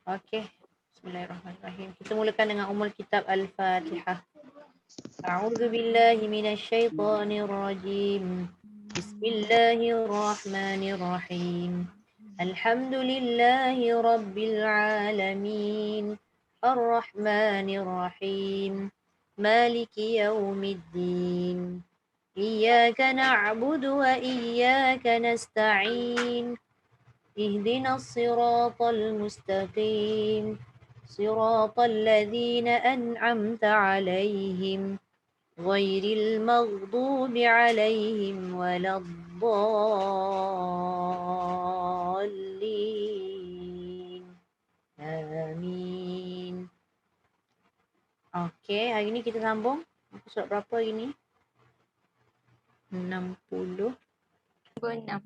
Okey. Bismillahirrahmanirrahim. Kita mulakan dengan Ummul Kitab Al-Fatihah. A'udzu billahi minasyaitonir rajim. Bismillahirrahmanirrahim. Alhamdulillahi rabbil alamin. Ar-Rahmanir Rahim. Maliki yaumiddin. Iyyaka na'budu wa iyyaka nasta'in. اهدنا الصراط المستقيم صراط الذين أنعمت عليهم غير المغضوب عليهم ولا الضالين آمين. Okey, hari ni kita sambung. Surat berapa hari ni? 60. 26.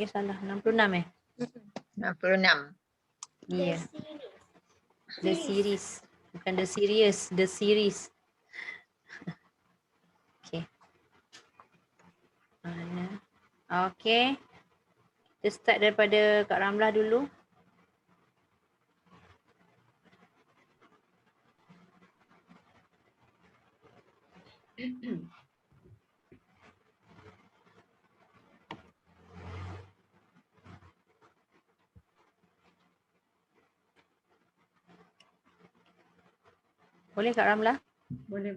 Salah. 66 66. Ya. Yeah. The series. Bukan the serious, the series. Okay. Mana? Okay. Kita start daripada Kak Ramlah dulu. Boleh Kak Ramlah? Boleh.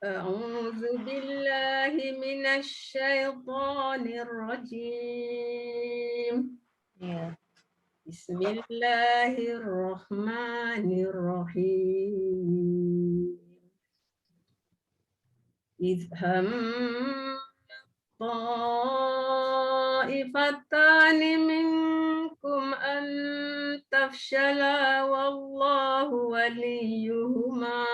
A'udzu billahi minasy syaithanir rajim. Ya. Bismillahirrahmanirrahim. Idham ta'ifatani minkum an tafshala wallahu waliyuhuma.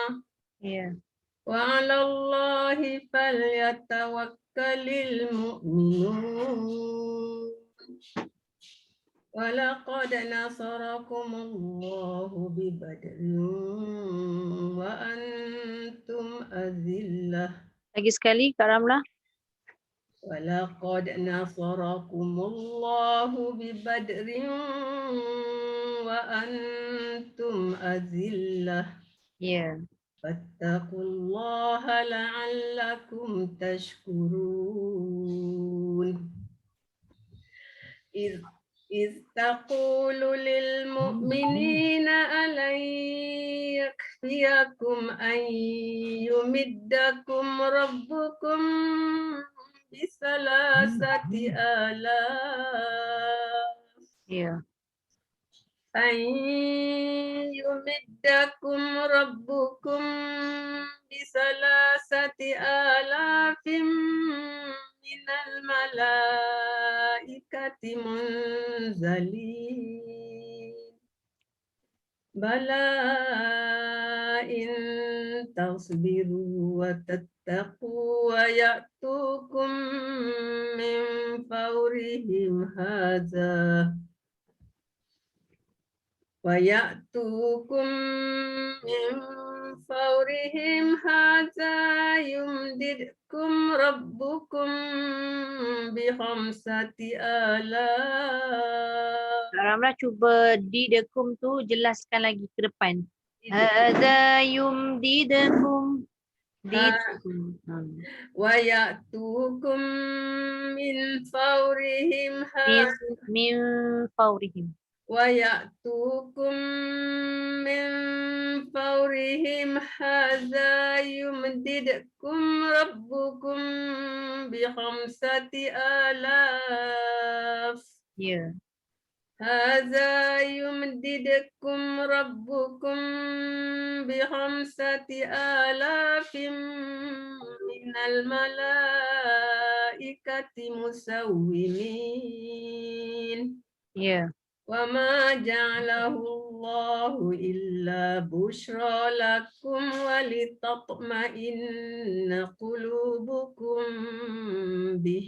Ya. Wa 'alallahi falyatawakkalul mu'minun. Wa laqad nasarakumullahu bi Badrin wa antum azillah. Lagi sekali Kak Ramlah. Walaqad nasarakumullahu bi Badrin wa antum azillah. Ya. Fattaqullaha la'allakum tashkurun. إذ تقول للمؤمنين ألن يكفيكم أن يمدكم ربكم بثلاثة آلاف أن يمدكم ربكم بثلاثة آلاف من الملائكة منزلين بلى إن تصبروا وتتقوا ويأتوكم من فورهم هذا يمددكم ربكم بخمسة آلاف. Ramlah cuba didekum tu jelaskan lagi ke depan. Hadza yumdidukum wa ya'tukum min fawrihim min fawrihim ويأتوكم من فورهم هذا يمددكم ربكم بخمسة آلاف. هذا يمددكم ربكم بخمسة آلاف من الملائكة مسومين. وما جعله الله إلا بشرى لكم ولتطمئن قلوبكم به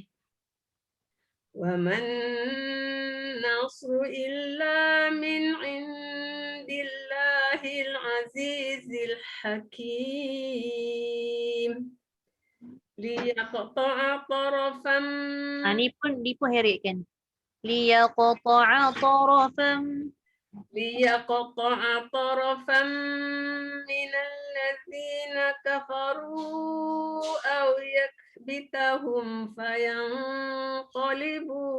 وما النصر إلا من عند الله العزيز الحكيم liyaqta'a tarafan Ni pun heret kan. Liyaqta'a tarafan. ليقطع طرفا من الذين كفروا أو يكبتهم فينقلبوا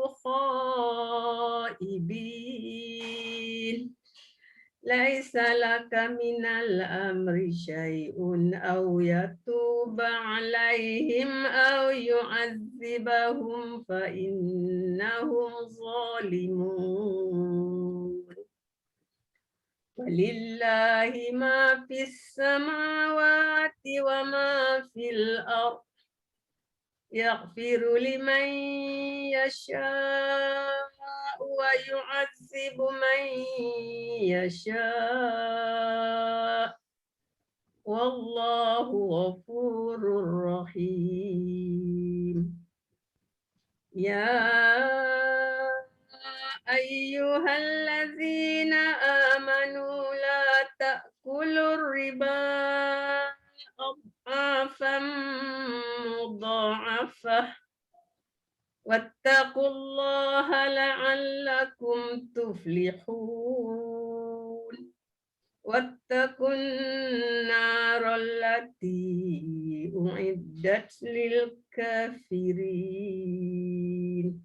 خائبين ليس لك من الأمر شيء أو يتوب عليهم أو يعذبهم فإنهم ظالمون ولله ما في السماوات وما في الأرض يغفر لمن يشاء ويعذب من يشاء والله غفور رحيم يا أيها الذين آمنوا لا تأكلوا الربا أضعافا مضاعفة واتقوا الله لعلكم تفلحون واتقوا النار التي أعدت للكافرين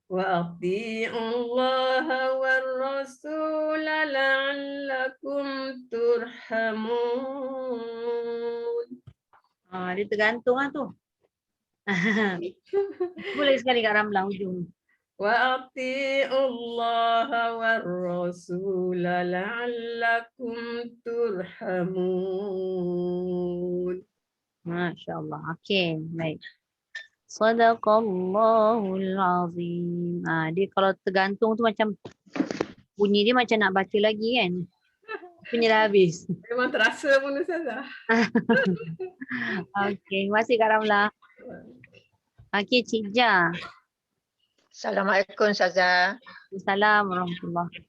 وأطيعوا الله والرسول لعلكم ترحمون. Dia tergantung lah tu. Boleh sekali Kak Ramlah ujung. وأطيعوا الله والرسول لعلكم ترحمون. Masya Allah. Okey, baik. Sadaqallahul azim. Dia kalau tergantung tu macam bunyi dia macam nak baca lagi kan. Punya dah habis. Memang terasa pun Ustazah. Okey, terima kasih Kak Ramlah. Okey, Cik Ja. Assalamualaikum Ustazah. Assalamualaikum warahmatullahi.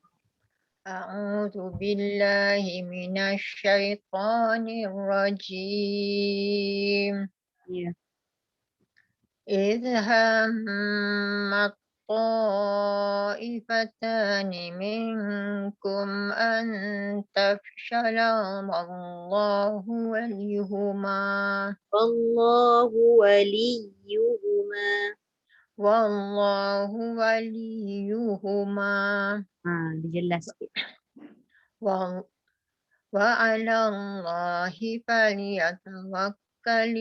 A'udzu billahi minasyaitonir rajim. Ya. إذ همت طائفتان منكم أن تفشلا والله وليهما Wallahu waliyuhuma. والله وليهما Dia jelas sikit. وعلى الله فليتوكل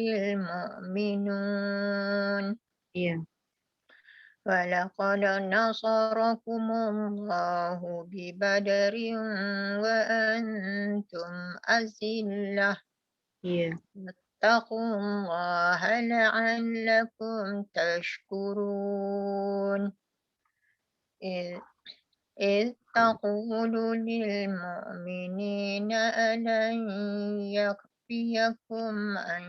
المؤمنون Ya. ولقد نصركم الله ببدر وأنتم أذلة Ya. واتقوا الله لعلكم تشكرون إذ تقول للمؤمنين ألن يكفيكم أن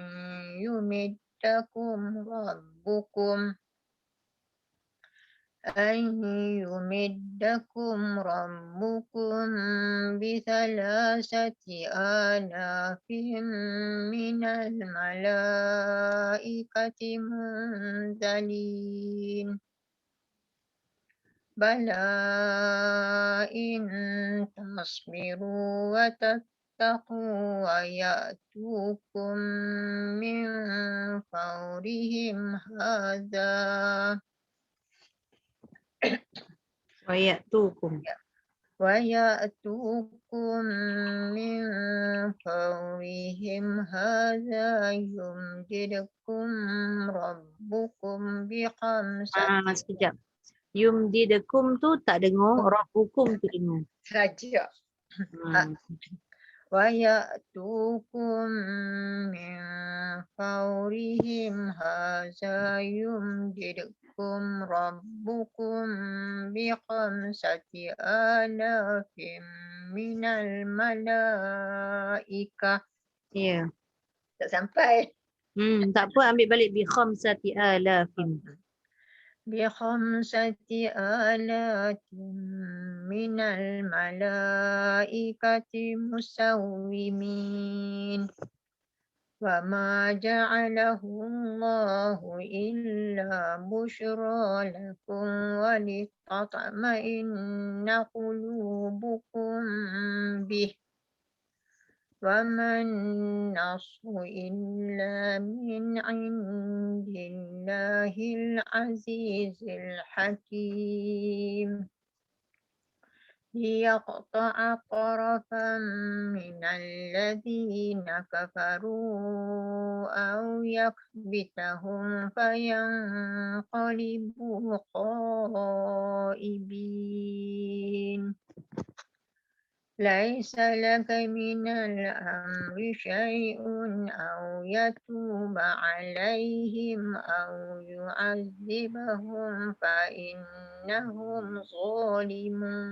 يمدكم ربكم بثلاثة آلاف من الملائكة منزلين بلى إن تصبروا وتتقوا ويأتوكم من فورهم هذا Wayatukum. ويأتوكم من فورهم هذا يمددكم ربكم بخمسة Sekejap. Yumdidakum tu tak dengar, rabbukum tu dengar. saja. ويأتوكم من فورهم هذا يمددكم ربكم بخمسة آلاف من الملائكة. Ya. Tak sampai. Tak apa, ambil balik bi khamsati alafin. بخمسة آلاف من الملائكة مسومين. 5 مسومين وما جعله الله إلا بشرى لكم ولتطمئن قلوبكم به وما النصر إلا من عند الله العزيز الحكيم ليقطع طرفا من الذين كفروا أو يكبتهم فينقلبوا خائبين ليس لك من الأمر شيء أو يتوب عليهم أو يعذبهم فإنهم ظالمون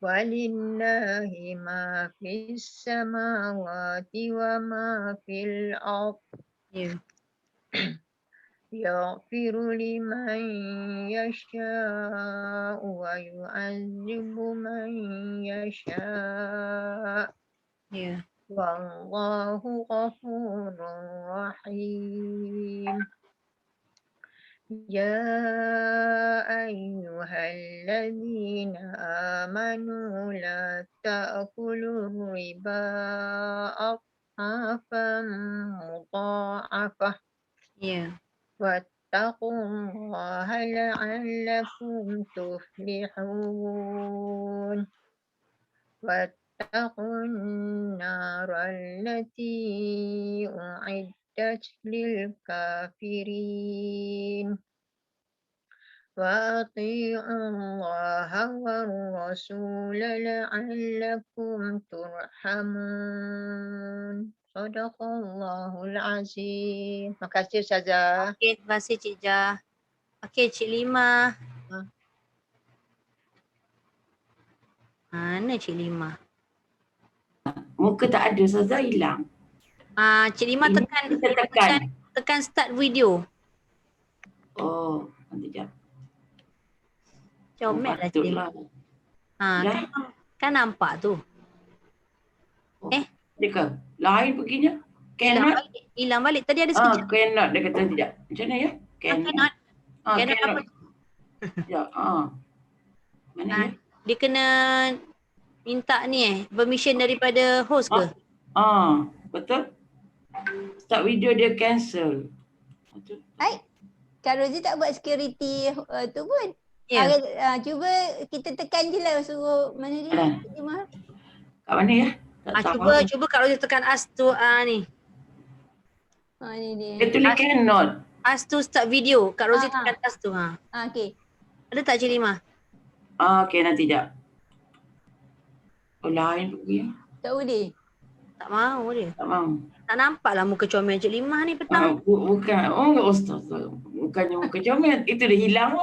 ولله ما في السماوات وما في الأرض Ya. يغفر لمن يشاء ويعذب من يشاء Ya. والله غفور رحيم يا أيها الذين آمنوا لا تأكلوا الربا أضعافا مضاعفة Ya. واتقوا الله لعلكم تفلحون واتقوا النار التي أعدت للكافرين وأطيعوا الله والرسول لعلكم ترحمون Sadaqallahul Azim. Terima kasih Ustazah. Okey, terima kasih Cik Jah. Okey, Cik Lima. Mana Cik Lima? Muka tak ada, Ustazah hilang. Cik Lima Ini tekan kita tekan. tekan start video. Oh, nanti jap. Comel lah Cik Lima. Dah. Kan nampak tu. Dia ke? Lain perginya. Hilang Cannot. balik. Hilang balik. Tadi ada sekejap. Cannot dia kata tidak. Macam mana ya? Cannot. Cannot apa? Ya, mana ya? Dia kena minta ni permission daripada host ke? Betul. Start video dia cancel. Kak Rozi tak buat security tu pun. Ya. Cuba kita tekan je lah suruh mana dia? Cuma. Kat mana ya? Tak tahu. Cuba Kak Rozi tekan ask to ni. Ni dia. Dia tulis cannot. Ask to start video. Kak Rozi tekan ask to. Okey. Ada tak Cik Lima? Okey, nanti jap. Oh, lain pergi. Tak boleh. Tak mau dia. Tak mau. Tak nampak lah muka comel Cik Lima ni petang. Bukan. Oh, Ustaz. Bukannya muka comel. Itu dah hilang.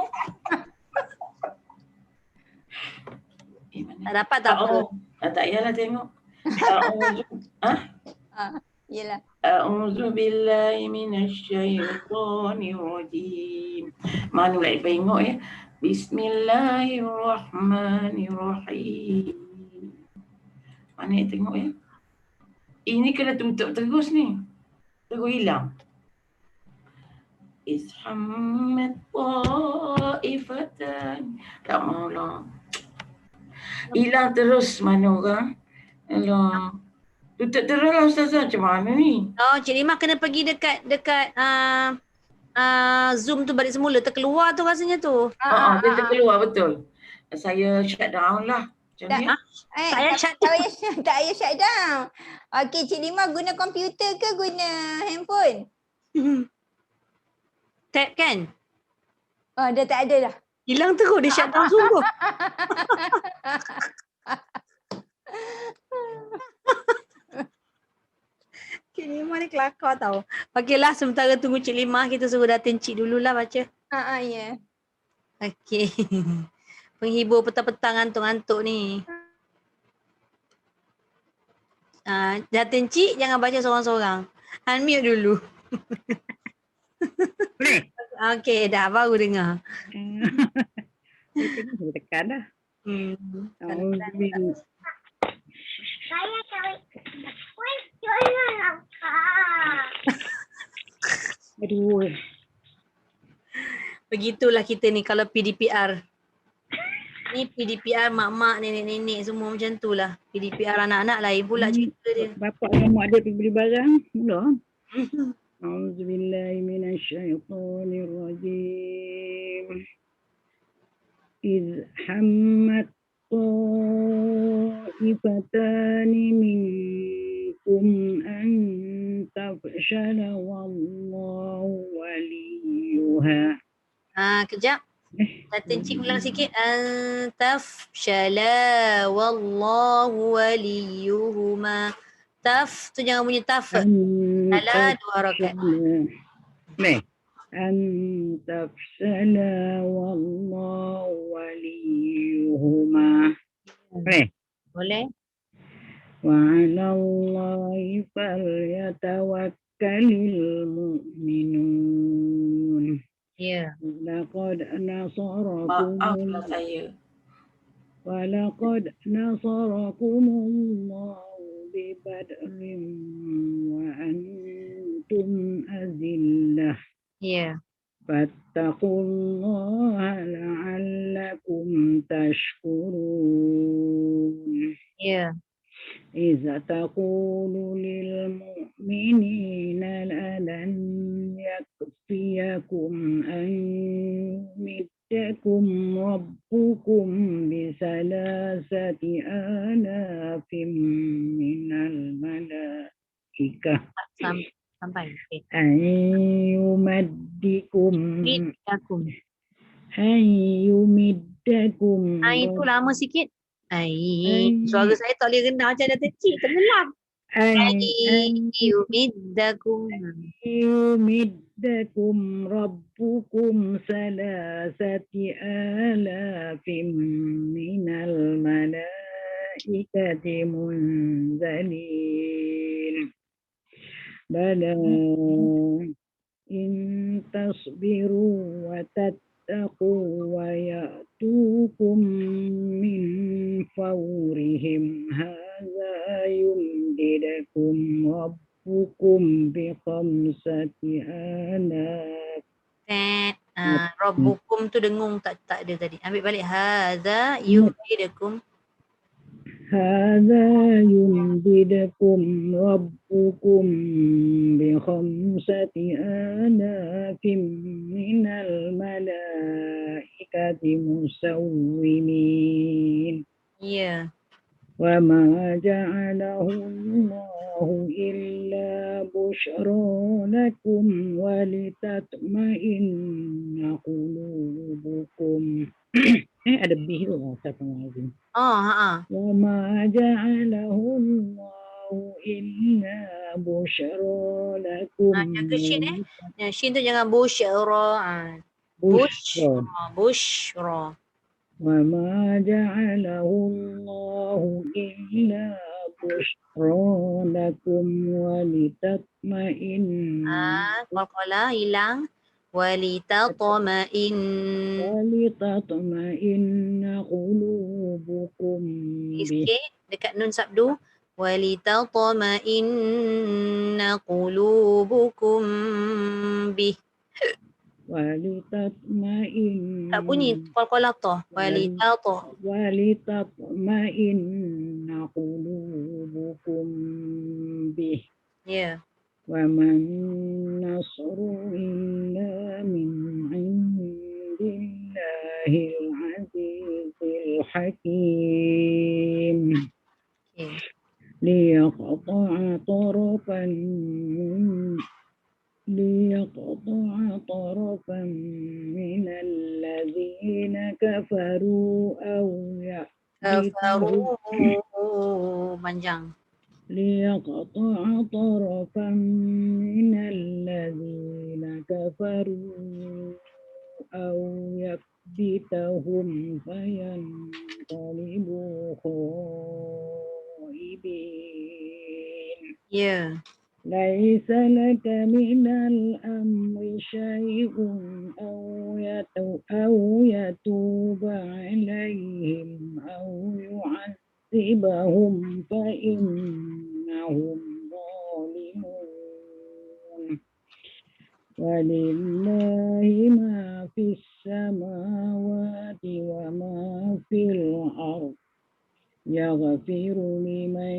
Tak dapat tak apa. Tak payahlah tengok. Yelah. A'udzu billahi minasyaitonir rajim. Mana pula tengok ya? Bismillahirrahmanirrahim. Mana yang tengok ya? Ini kena tutup terus ni. Terus hilang. Ishammat ta'ifatan. Tak maulah. Hilang terus mana orang. Alah. Tutup terus lah Ustazah. Macam mana ni? Oh, Cik Lima kena pergi dekat Zoom tu balik semula. Terkeluar tu rasanya tu. Dia terkeluar betul. Saya shut down lah. Macam ni. Tak payah shut down. Okey, Cik Lima guna komputer ke guna handphone? Tab kan? Dah tak ada dah. Hilang terus dia shut down Zoom tu. Cik Lima ni kelakar tau. Okeylah, sementara tunggu Cik Lima, kita suruh Datin Cik dululah baca. Ya. Okey. Penghibur petang-petang ngantuk-ngantuk ni. Datin Cik jangan baca seorang-seorang. Unmute dulu. Boleh? Okey, dah baru dengar. Saya tekan dah. Aduh. Begitulah kita ni kalau PDPR. Ni PDPR mak-mak, nenek-nenek semua macam tu lah. PDPR anak-anak lain pula cerita dia. Bapak dengan mak dia pergi beli barang, mula. A'udzubillahi minasyaitonirrajim. إذ همت طائفتان منكم أن تفشل والله وليها. Kejap. Datin Cik ulang sikit. Tafshala wallahu waliyuhuma. Taf tu jangan bunyi taf. Salah 2 harakat. Ni. أن تفشلا والله وليهما. Boleh? وعلى الله فليتوكل المؤمنون. Ya. لقد Maaflah saya. ولقد نصركم الله ببدر وأنتم أذلة. Ya. فاتقوا الله لعلكم تشكرون. Ya. إذا تقول للمؤمنين ألن يكفيكم أن يمدكم ربكم ب3,000 من الملائكة Sampai. Okay. أن يمدكم Itu lama sikit. Suara saya tak boleh rendah macam Datin Cik. Tenggelam. يمدكم ربكم 3,000 من الملائكة منزلين. بلى إن تصبروا وتتقوا ويأتوكم من فورهم هذا يمددكم ربكم ب5,000. Rabbukum tu dengung tak ada tadi. Ambil balik. Hadza yumdidukum. هذا يمددكم ربكم ب5,000 من الملائكة مسومين. Ya. وما جعله الله إلا بشرى لكم ولتطمئن قلوبكم. Ada bih tu. وما جعله الله إلا بشرى لكم. Jaga shin Shin tu jangan busyra. Busyra. وما جعله الله إلا بشرى لكم ولتطمئن. Qalqalah hilang. Walitatma'in. ولتطمئن قلوبكم به. Sikit dekat nun sabdu. Walitatma'inna qulubukum bih. ولتطمئن. Tak bunyi qalqalah ta. ولتطمئن قلوبكم به. Ya. وما النصر إلا من عند الله العزيز الحكيم. ليقطع طرفا من الذين كفروا أو Kafaru panjang. ليقطع طرفا من الذين كفروا أو يكبتهم فينقلبوا خائبين. Ya. ليس لك من الأمر شيء أو يتوب عليهم أو يعذبهم فإنهم ظالمون ولله ما في السماوات وما في الأرض يغفر لمن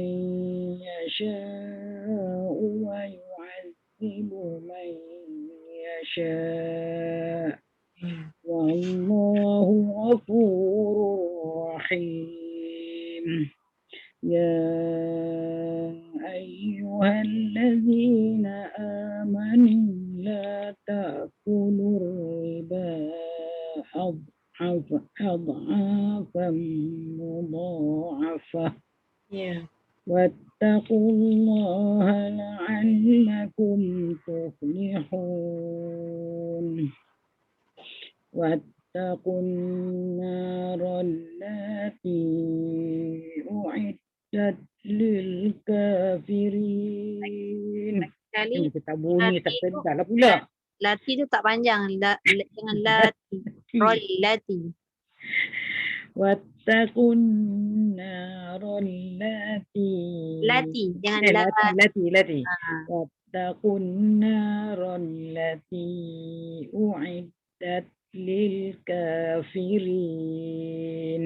يشاء ويعذب من يشاء والله غفور رحيم يا أيها الذين آمنوا لا تأكلوا الربا أضعافا مضاعفة واتقوا الله لعلكم تفلحون واتقوا النار التي أعدت للكافرين. Sekali Ini kita bunyi tak sedar lah pula. lati tu tak panjang, dengan lati. Lati. واتقوا النار التي Jangan lati. واتقوا النار التي أعدت للكافرين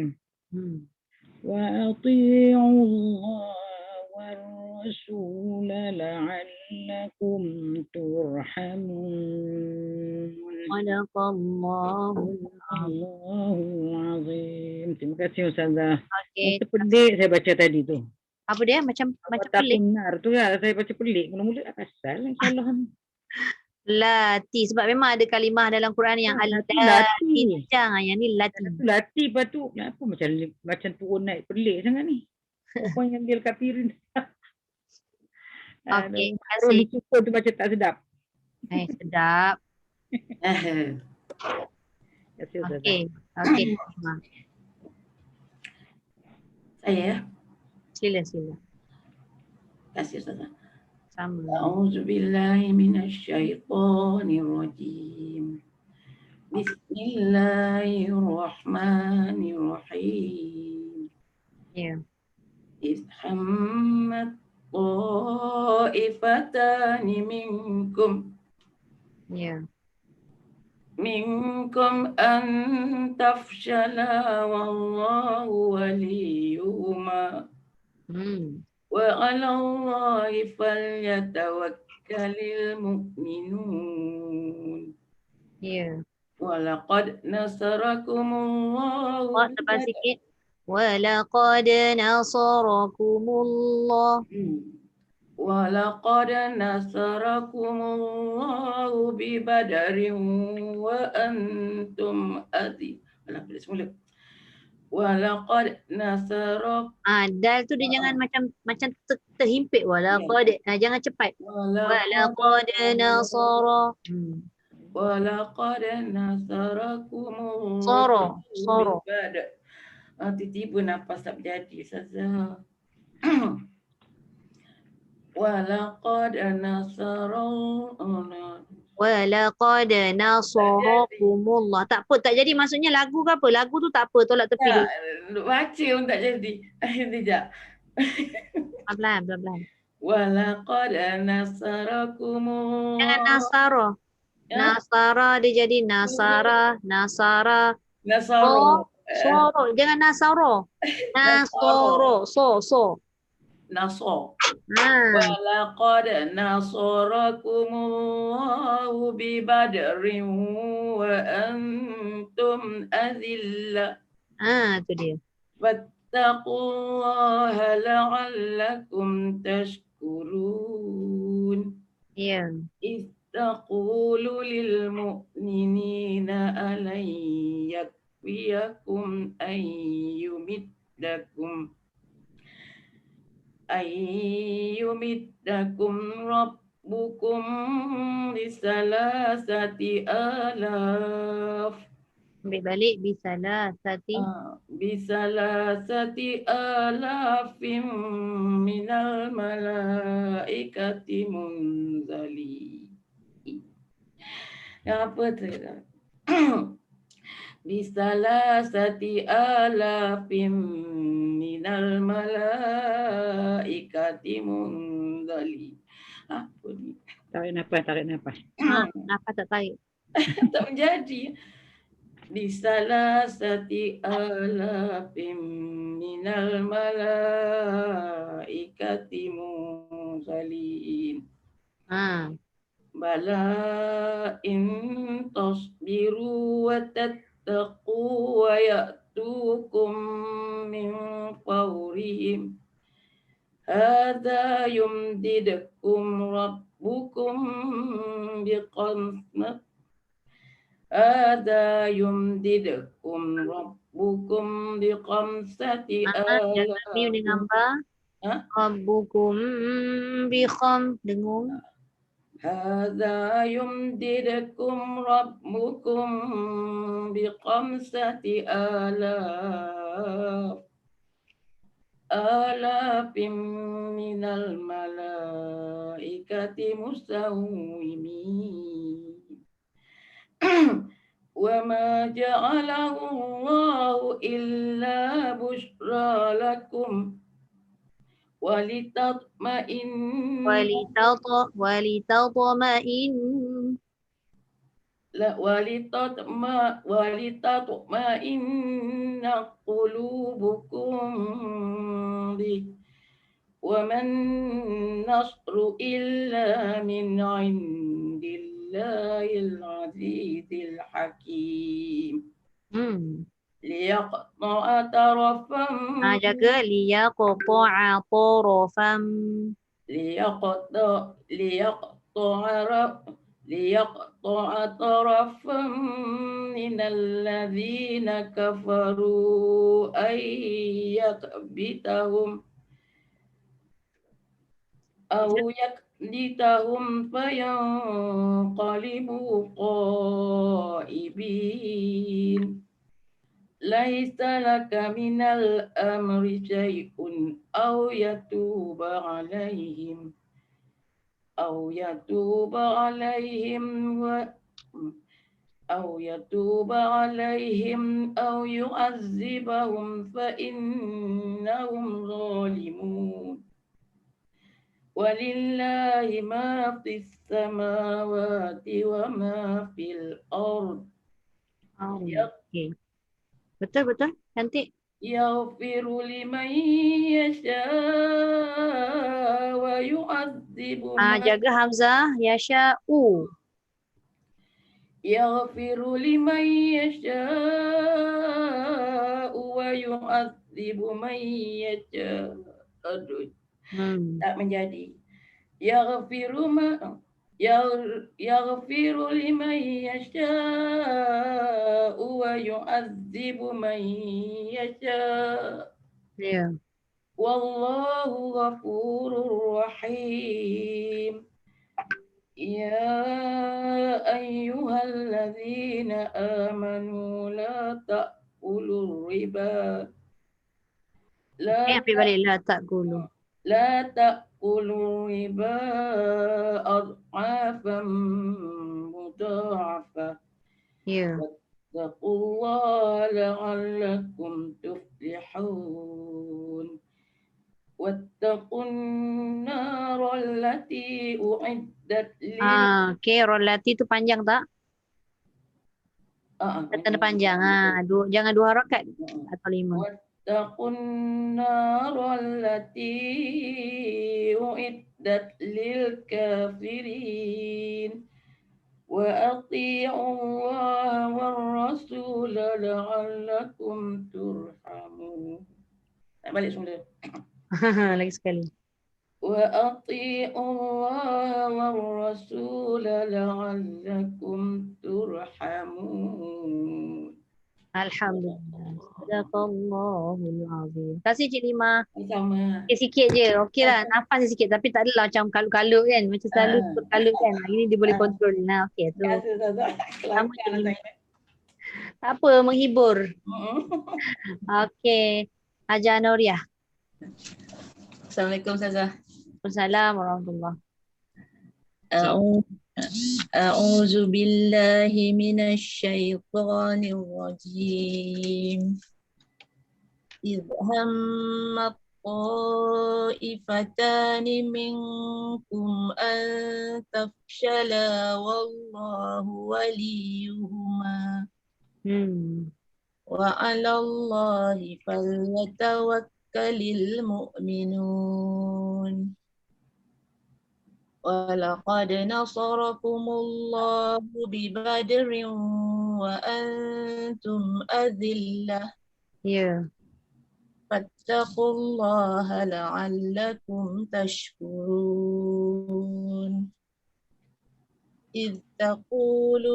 وأطيعوا الله والرسول لعلكم ترحمون. Sadaqallahul Allahul Azim. Terima kasih Ustazah. Okey. Macam pelik saya baca tadi tu. Apa dia? Macam pelik. Benar tu lah saya baca pelik. Mula-mula asal salah ni. Lati. Sebab memang ada kalimah dalam Quran yang Lati. jangan yang ni lati. Lati lepas tu kenapa macam turun naik pelik sangat ni. Apa yang dia kafirin. Okey, terima Kalau kasih. ni cukup tu baca tak sedap. Sedap. Terima kasih Ustazah. Okey. Saya. Sila. Terima kasih Ustazah. Sama. A'udzubillahi minasyaitonirrajim. Bismillahirrahmanirrahim. Ya. إذ همت طائفتان منكم أن تفشلا والله وليهما وعلى الله فليتوكل المؤمنون. ولقد نصركم الله Tepat sikit. ولقد نصركم الله ولقد نصركم الله ببدر وأنتم أذلة. ولقد نصركم dal tu dia jangan macam terhimpit. Walaqad. Jangan cepat. Walaqad nasara. ولقد نصركم Soro. Tiba-tiba nafas tak berjadi Ustazah. Walaqad nasarakumullah. Tak apa, tak jadi maksudnya lagu ke apa? Lagu tu tak apa, tolak tepi dulu. Baca pun tak jadi. Sekejap. Pelan-pelan. Walaqad nasarakumullah. Jangan nasara. Nasara dia jadi nasara. Soro. Jangan nasaro. Nasoro. So. Nasor. Walaqad nasarakumullahu bibadrin wa antum azillah. Tu dia. Wattaqullaha la'allakum tashkurun. Ya. Istaqulu lil mu'minina alan yakfiyakum ayyumiddakum rabbukum bisalasati alaf. Ambil balik bisalasati alafim minal malaikati munzali. Apa tu? Bisalasati alafim minal malaikati munzalin. Apa ni? Tarik nafas. Kenapa tak tarik? Tak menjadi. Bisalasati alafim minal malaikati munzalin. Bala in tasbiru wa tattaqu wa ya'tukum min fawrihim hadha yumdidkum rabbukum biqamsat hadha yumdidkum rabbukum biqamsati Jangan mim dengan ba. Rabbukum bikham dengung. هذا يمددكم ربكم بخمسة آلاف من الملائكة مسومين وما جعله الله إلا بشرى لكم ولتطمئن قلوبكم به وما النصر إلا من عند الله العزيز الحكيم ليقطع طرفا Jaga liyaqta'a tarafam. ليقطع طرفا من الذين كفروا أن يكبتهم أو يكبتهم فينقلبوا خائبين ليس لك من الأمر شيء أو يتوب عليهم أو يعذبهم فإنهم ظالمون ولله ما في السماوات وما في الأرض. Betul. Cantik. يغفر لمن يشاء ويعذب Jaga Hamzah. Yasha'u. يغفر لمن يشاء ويعذب من يشاء. Aduh, tak menjadi. يغفر لمن يشاء ويعذب من يشاء. والله غفور رحيم. يا أيها الذين آمنوا لا تأكلوا الربا لا تأكلوا الربا أضعافا مضاعفة. واتقوا الله لعلكم تفلحون. واتقوا النار التي أعدت Relati tu panjang tak? Tanda panjang. Jangan 2 harakat atau 5. واتقوا النار التي أعدت للكافرين وأطيعوا الله والرسول لعلكم ترحمون. Balik semula. Lagi sekali. وأطيعوا الله والرسول لعلكم ترحمون. Alhamdulillah. Sadaqallahul azim. Terima kasih Cik Lima. Sama. Sikit je. Okeylah. Nafas sikit tapi tak adalah macam kalut-kalut kan. Macam selalu kalut kan. Ini dia boleh kontrol. Okey tu. Sama Cik Lima. Tak apa, menghibur. Okey. Hajar Nuriah. Assalamualaikum Ustazah. Waalaikumsalam warahmatullahi. أعوذ بالله من الشيطان الرجيم إذ هم الطائفتان منكم أن تفشلا والله وليهما وعلى الله فليتوكل المؤمنون ولقد نصركم الله ببدر وأنتم أذلة فاتقوا الله لعلكم تشكرون إذ تقول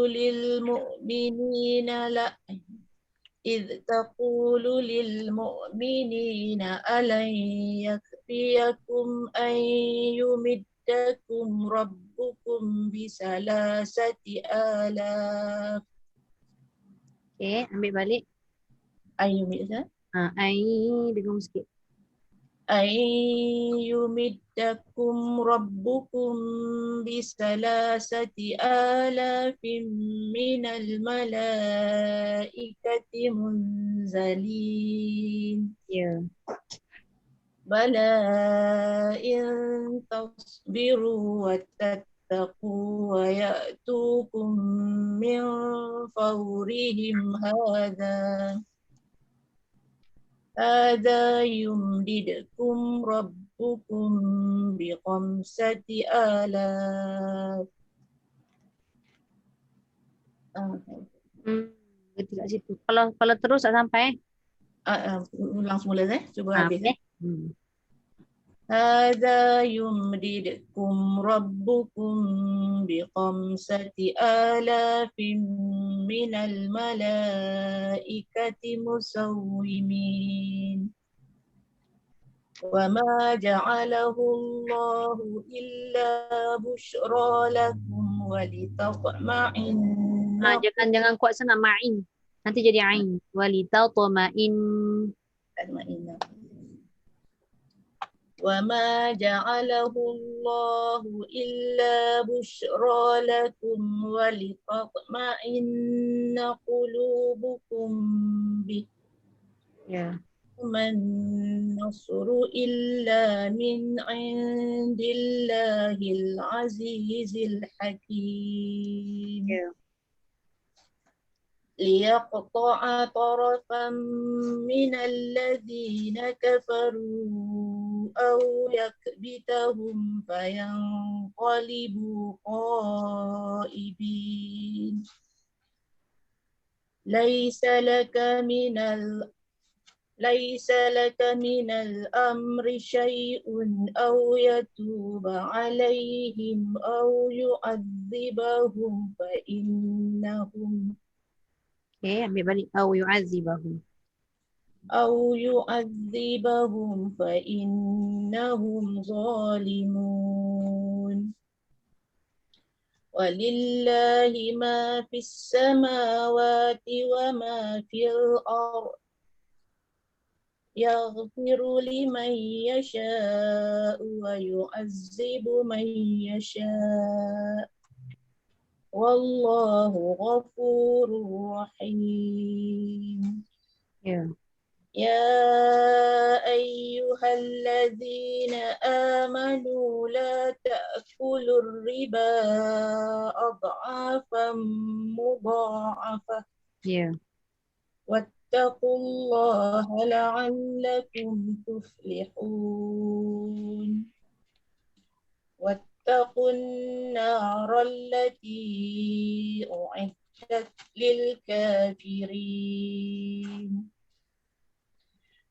للمؤمنين ألن يكفيكم أن يمدكم ربكم ب3,000 Okay, ambil balik. Dengar sikit. أن يمدكم ربكم ب3,000 من الملائكة منزلين بلى إن تصبروا وتتقوا ويأتوكم من فورهم هذا يمددكم ربكم ب5,000. Berhenti kat situ. Kalau terus tak sampai. Ulang semula cuba habis. هذا يمددكم ربكم ب5,000 من الملائكة مسومين وما جعله الله إلا بشرى لكم ولتطمئن. Jangan kuat sangat ma'in. Nanti jadi ain. Walitatma'in. وما جعله الله إلا بشرى لكم ولتطمئن قلوبكم به وما النصر إلا من عند الله العزيز الحكيم ليقطع طرفا من الذين كفروا أو يكبتهم فينقلبوا خائبين ليس لك من الأمر شيء أو يتوب عليهم أو يعذبهم فإنهم ambil balik. أو يعذبهم فإنهم ظالمون ولله ما في السماوات وما في الأرض يغفر لمن يشاء ويعذب من يشاء والله غفور رحيم. يا أيها الذين آمنوا لا تأكلوا الربا أضعافا مضاعفة واتقوا الله لعلكم تفلحون واتقوا النار التي أعدت للكافرين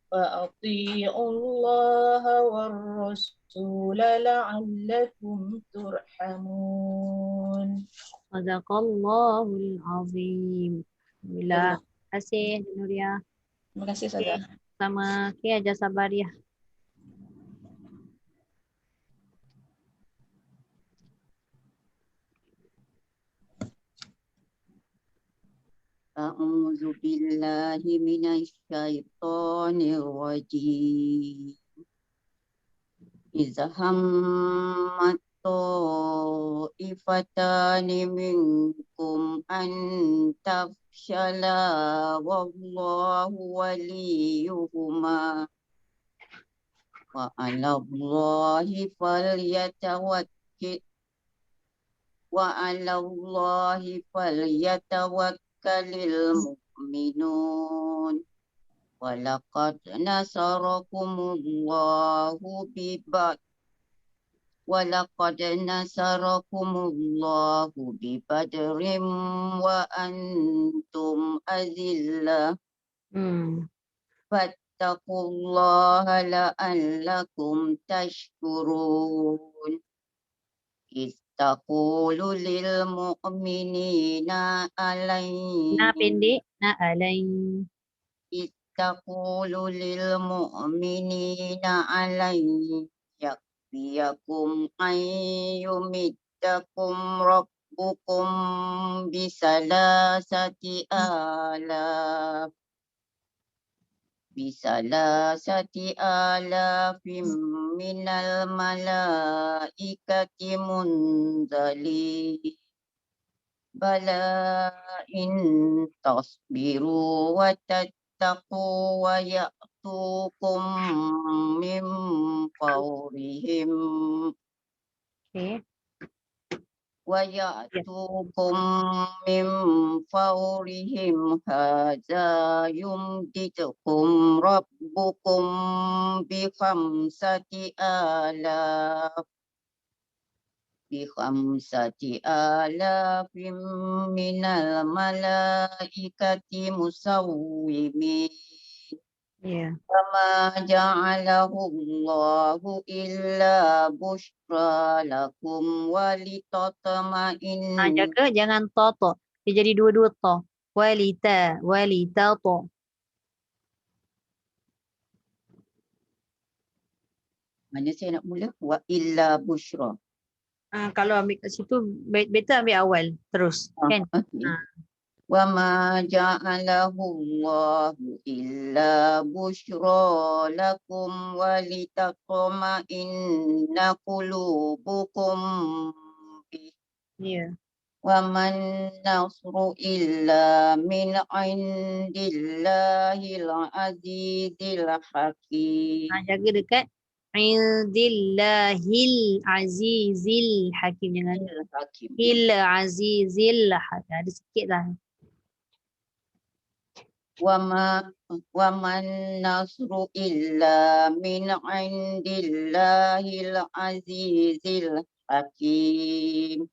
فأطيعوا الله والرسول لعلكم ترحمون. Sadaqallahul azim. Alhamdulillah. Terima kasih Nuria. Terima kasih Ustazah. Sama Aja Sabariah. A'udzu billahi minasyaitonir rajim. Idza hammat ta'ifatani minkum an tafshala wallahu waliyuhuma wa 'alallahi falyatawakkalil mu'minun. Walaqad nasarakumullahu bibadrim wa antum azillah. Fattaqullaha la'allakum tashkurun. Istaqulu lil mu'minina pendek, alain. Istaqulu lil mu'minina yakfiyakum ayyumiddakum rabbukum bisalasati alafim minal malaikati munzalin. Bala in tasbiru wa tattaqu wa ya'tukum min fawrihim hadza yumditukum rabbukum bi khamsati alafim minal malaikati musawwimin. Wama ja'alahu Allahu illa bushra lakum walitatma'inna. Jaga jangan to. Dia jadi dua-dua to. Walita to. Mana saya nak mula? Wa illa bushra. Kalau ambil kat situ better ambil awal terus kan. Wa ma ja'alahu Allahu illa bushra lakum wa litatma'inna qulubukum bi. Wa man nasru illa min indillahil azizil hakim. Jaga dekat indillahil azizil hakim, jangan il azizil hakim, ada sikit lah. Wa man nasru illa min indillahil azizil hakim.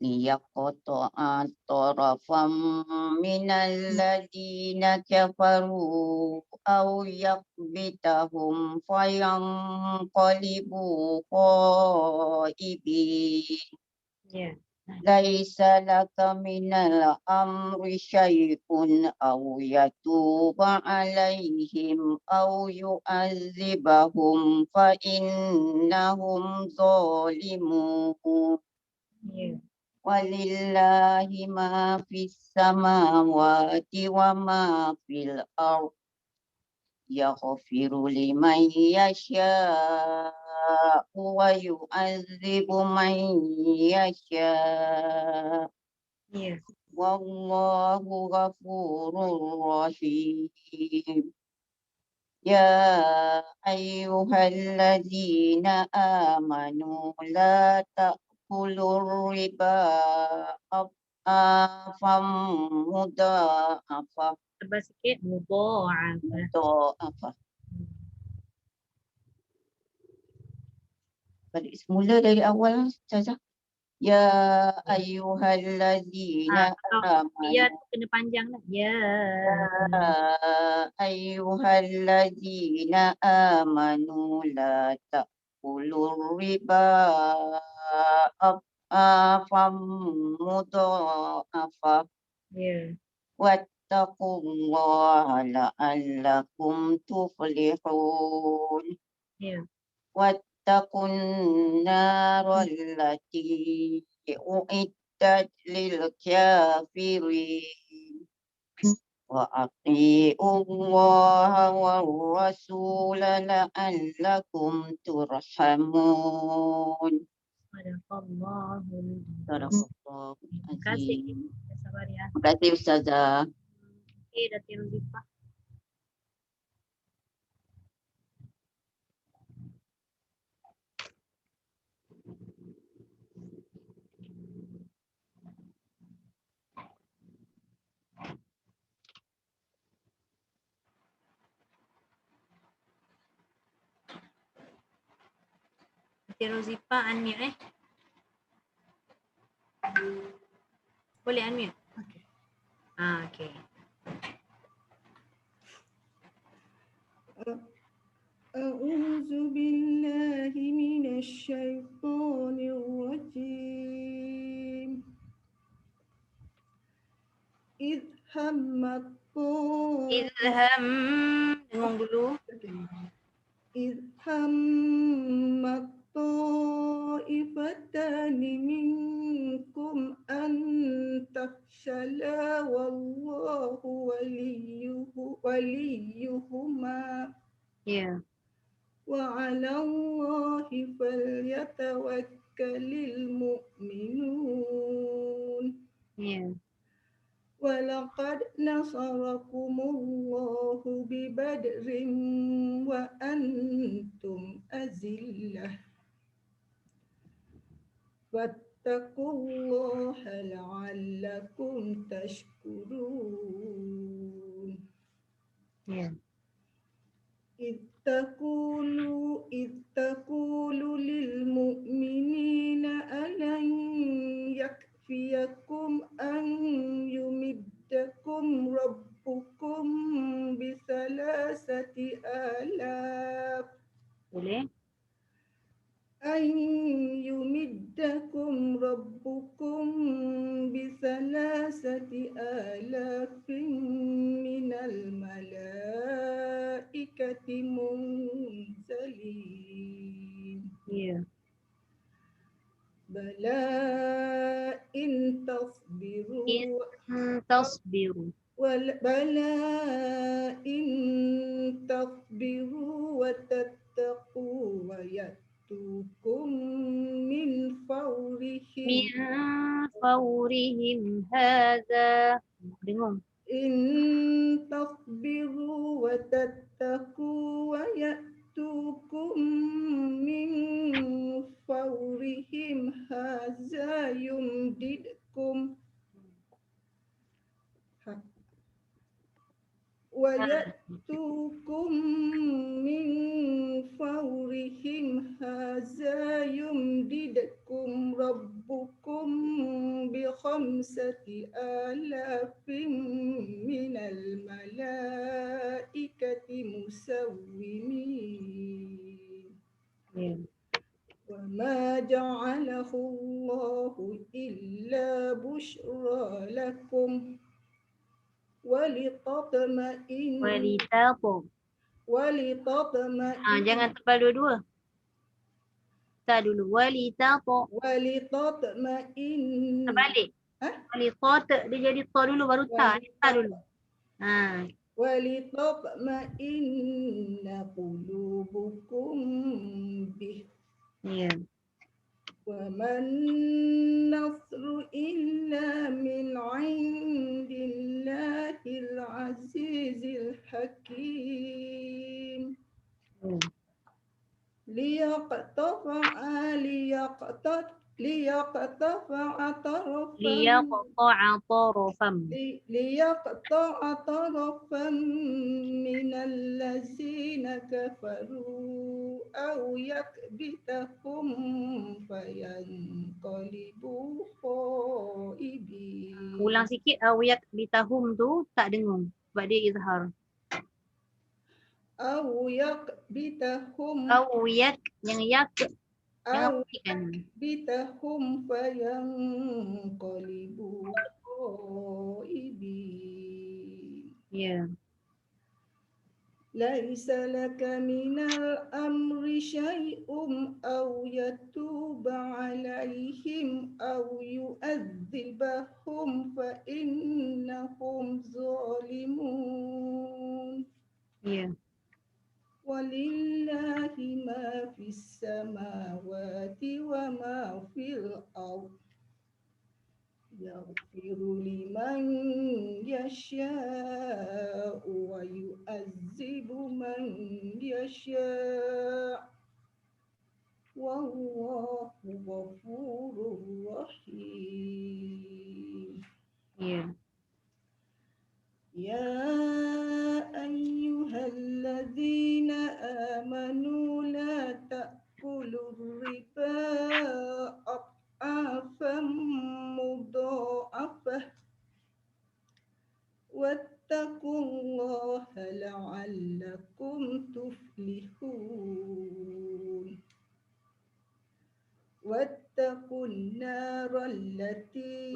Liyaqta'a tarafam minal ladina kafaru aw yakbitahum fayanqalibu khaibin. Laisa laka minal amri syai'un aw yatuba alaihim aw yu'adzibahum fa innahum zalimun. Walillahi ma fis samawati wa ma fil ardh. Yaghfiru liman yasha'u wa yu'adzibu man yasha'. Wallahu ghafurur rahim. Ya ayyuhalladzina amanu la ta'kulur riba adhafan mudha'afah. Tebal sikit, mudha'afah. Balik semula dari awal saja. Ya ayyuhalladzina amanu. Ya kena panjang lah. Ya ayyuhalladzina amanu la ta'kulur riba adhafan mudha'afah. Wattaqullaha la'allakum tuflihun. Wattaqun narallati u'iddat lil kafirin. وأطيعوا الله والرسول لعلكم ترحمون. Sadaqallahul صدق azim. الله Terima kasih. العظيم. Sabar ya. Terima kasih Ustazah. Okey, Datin Rozifah. Datin Rozifah unmute Boleh unmute? Okey. Okey. أعوذ بالله من الشيطان الرجيم إذ هم الطائف Idham dengung dulu. إذ هم الطائفتان منكم أن تفشلا والله وليهما Ya. وعلى الله فليتوكل المؤمنون Ya. ولقد نصركم الله ببدر وأنتم أذلة فاتقوا الله لعلكم تشكرون Ya. إذ تقول للمؤمنين ألن يكفيكم أن يمدكم ربكم بثلاثة آلاف Boleh? أن يمدكم ربكم بثلاثة آلاف من الملائكة منزلين Ya. بلى إن تصبروا Tasbiru. بلى إن تصبروا وتتقوا ويأتوكم من فورهم Min fawrihim hadha. Dengung. إن تصبروا وتتقوا ويأتوكم من فورهم هذا يمددكم ويأتوكم من فورهم هذا يمددكم ربكم بخمسة آلاف من الملائكة مسومين Ya. وما جعله الله إلا بشرى لكم ولتطمئن Walitapo. ولتطمئن Jangan tebal dua-dua. Tak dulu. Walitapo. ولتطمئن Terbalik. Hah? Walitot dia jadi ta dulu baru ta. Ta dulu. ولتطمئن قلوبكم به Ya. وما النصر إلا من عند الله العزيز الحكيم ليقطع طرفا Liyaqta'a tarafam. ليقطع طرفا من الذين كفروا أو يكبتهم فينقلبوا خائبين. Ulang sikit awiyak bitahum tu tak dengung sebab dia izhar. أو يكبتهم Awiyak yang yak أو kan. يكبتهم فينقلبوا خائبين. Ya. ليس لك من الأمر شيء أو يتوب عليهم أو يؤذبهم فإنهم ظالمون. Ya. ولله ما في السماوات وما في الأرض يغفر لمن يشاء ويعذب من يشاء والله غفور رحيم. Ya. يا أيها الذين آمنوا لا تأكلوا الربا أضعافا مضاعفة واتقوا الله لعلكم تفلحون. واتقوا النار التي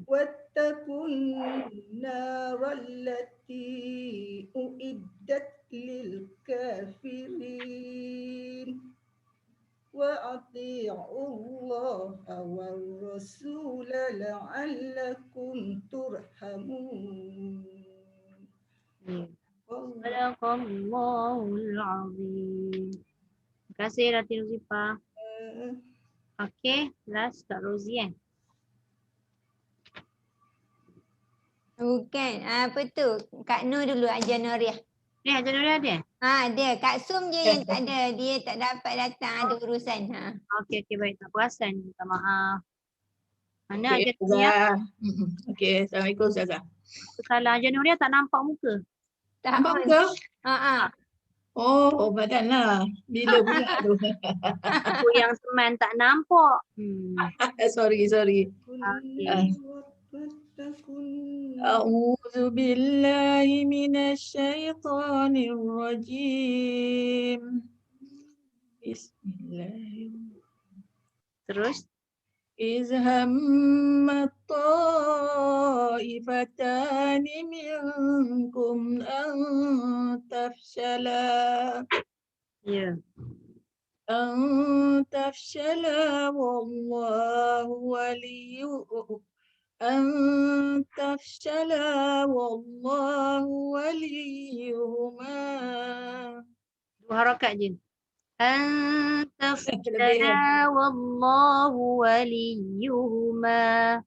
واتقوا النار التي أعدت للكافرين وأطيعوا الله والرسول لعلكم ترحمون. Sadaqallahul azim. Terima kasih Datin Nuzifah. Okey, last Kak Rosie Bukan. Apa tu? Kak Nur dulu, Ajar Nuriah. Hajar Nuriah ada? Ada. Kak Sum je yang tak ada. Dia tak dapat datang, ada urusan. Okey, baik. Tak perasan. Minta maaf. Mana Okey, Ajar Nuriah? Ustazah. Okey, Assalamualaikum Ustazah. Salah Ajar Nuriah tak nampak muka. Tak Nampak on. muka? Oh, Oh, badan lah. Bila pula tu? Aku yang seman tak nampak. Sorry. A'udzu billahi minasyaitonir rajim. Bismillahirrahmanirrahim. Terus? إذ هم الطائفتان منكم أن تفشلا والله وليهما. Dua harakat je. Antafsala wallahu waliyuhuma.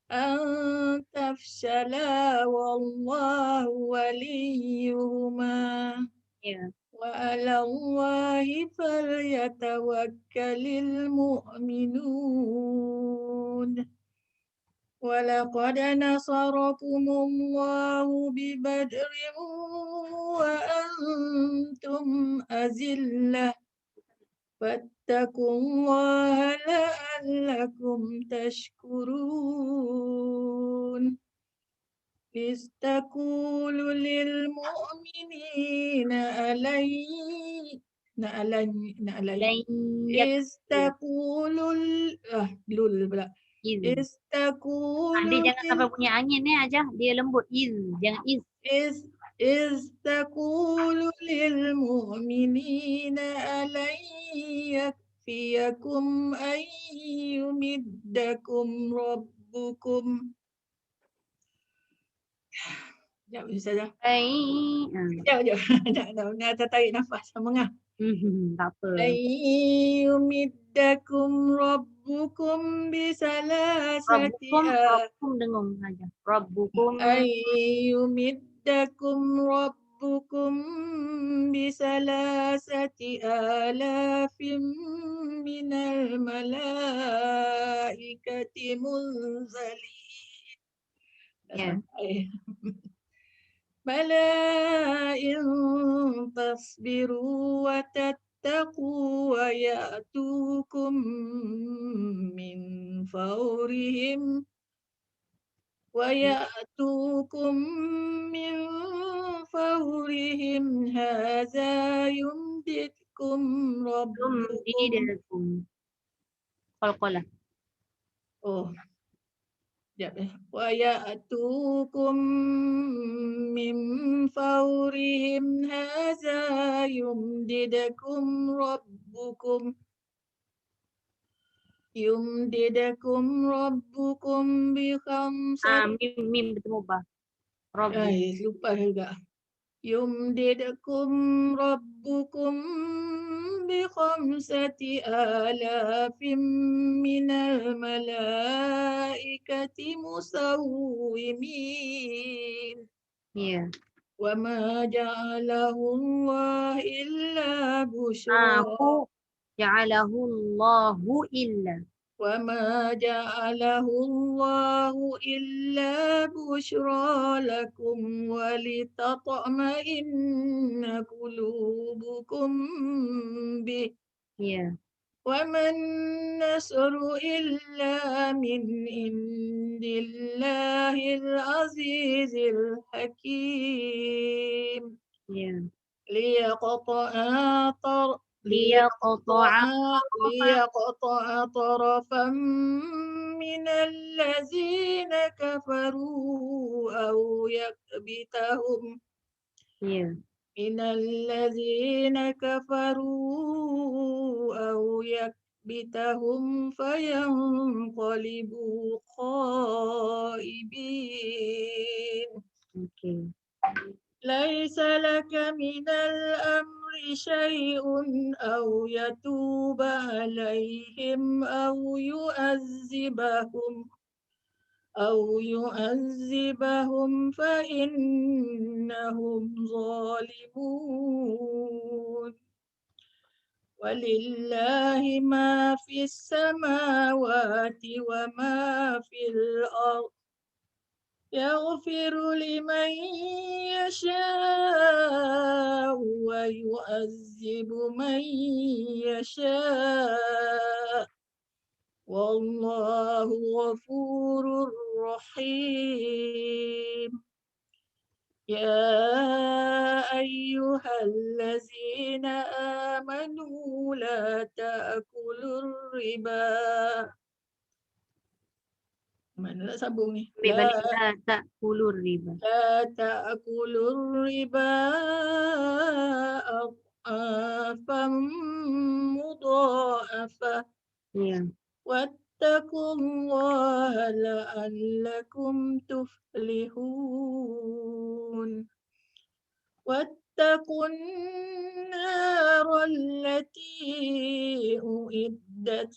Antafshala wallahu waliyuhuma. Wa 'ala Allahi falyatawakkalul mu'minun. ولقد نصركم الله ببدر وأنتم أذلة فاتقوا الله لعلكم تشكرون. إذ تقول للمؤمنين Dia jangan sampai punya angin Ajar. Dia lembut. Jangan إذ تقول للمؤمنين ألن يكفيكم أن يمدكم ربكم. Sekejap Ustazah. Sekejap. Nak tarik nafas sama tak apa. أن يمدكم ربكم بثلاثة Rabbukum dengung saja. Rabbukum. أن يمدكم ربكم بثلاثة آلاف من الملائكة منزلين. بلى إن تصبروا وتتقوا ويأتوكم من فورهم هذا يمددكم ربكم. Qalqalah. Oh, ويأتوكم من فورهم هذا يمددكم ربكم بخمسة Mim bertemu ba. Rabbi. lupa juga. يمددكم ربكم بخمسة آلاف من الملائكة مسومين Ya. وما جعله الله إلا بشرى Ja'alahu Allahu illa. وما جعله الله إلا بشرى لكم ولتطمئن قلوبكم به Ya. وما النصر إلا من عند الله العزيز الحكيم Ya. ليقطع طرفا من الذين كفروا أو يكبتهم Ya. من الذين كفروا أو يكبتهم فينقلبوا خائبين Okay. ليس لك من الأمر شيء أو يتوب عليهم أو يعذبهم فإنهم ظالمون ولله ما في السماوات وما في الأرض يغفر لمن يشاء ويعذب من يشاء والله غفور رحيم يا أيها الذين آمنوا لا تأكلوا الربا mana nak sambung ni? Ambil balik la ta'kulur riba. لا تأكلوا الربا أضعافا مضاعفة Ya. واتقوا الله لعلكم تفلحون واتقوا النار التي أعدت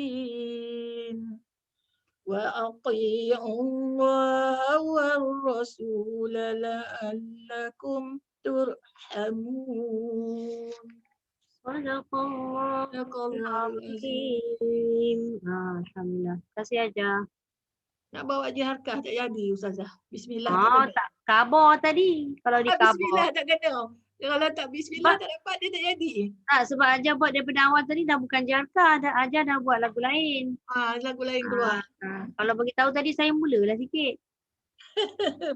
للكافرين وأطيعوا الله والرسول لعلكم ترحمون. Sadaqallahul azim. Alhamdulillah. Terima kasih Aja. Nak bawa jiharkah tak jadi Ustazah. Bismillah tak kena. Tak kabar tadi. Kalau di kabar. Bismillah tak kena. Kalau tak bismillah tak dapat dia tak jadi. Tak, sebab Aja buat daripada awal tadi dah bukan Jarka. Aja dah buat lagu lain. Lagu lain keluar. Kalau beritahu tadi saya mulalah sikit.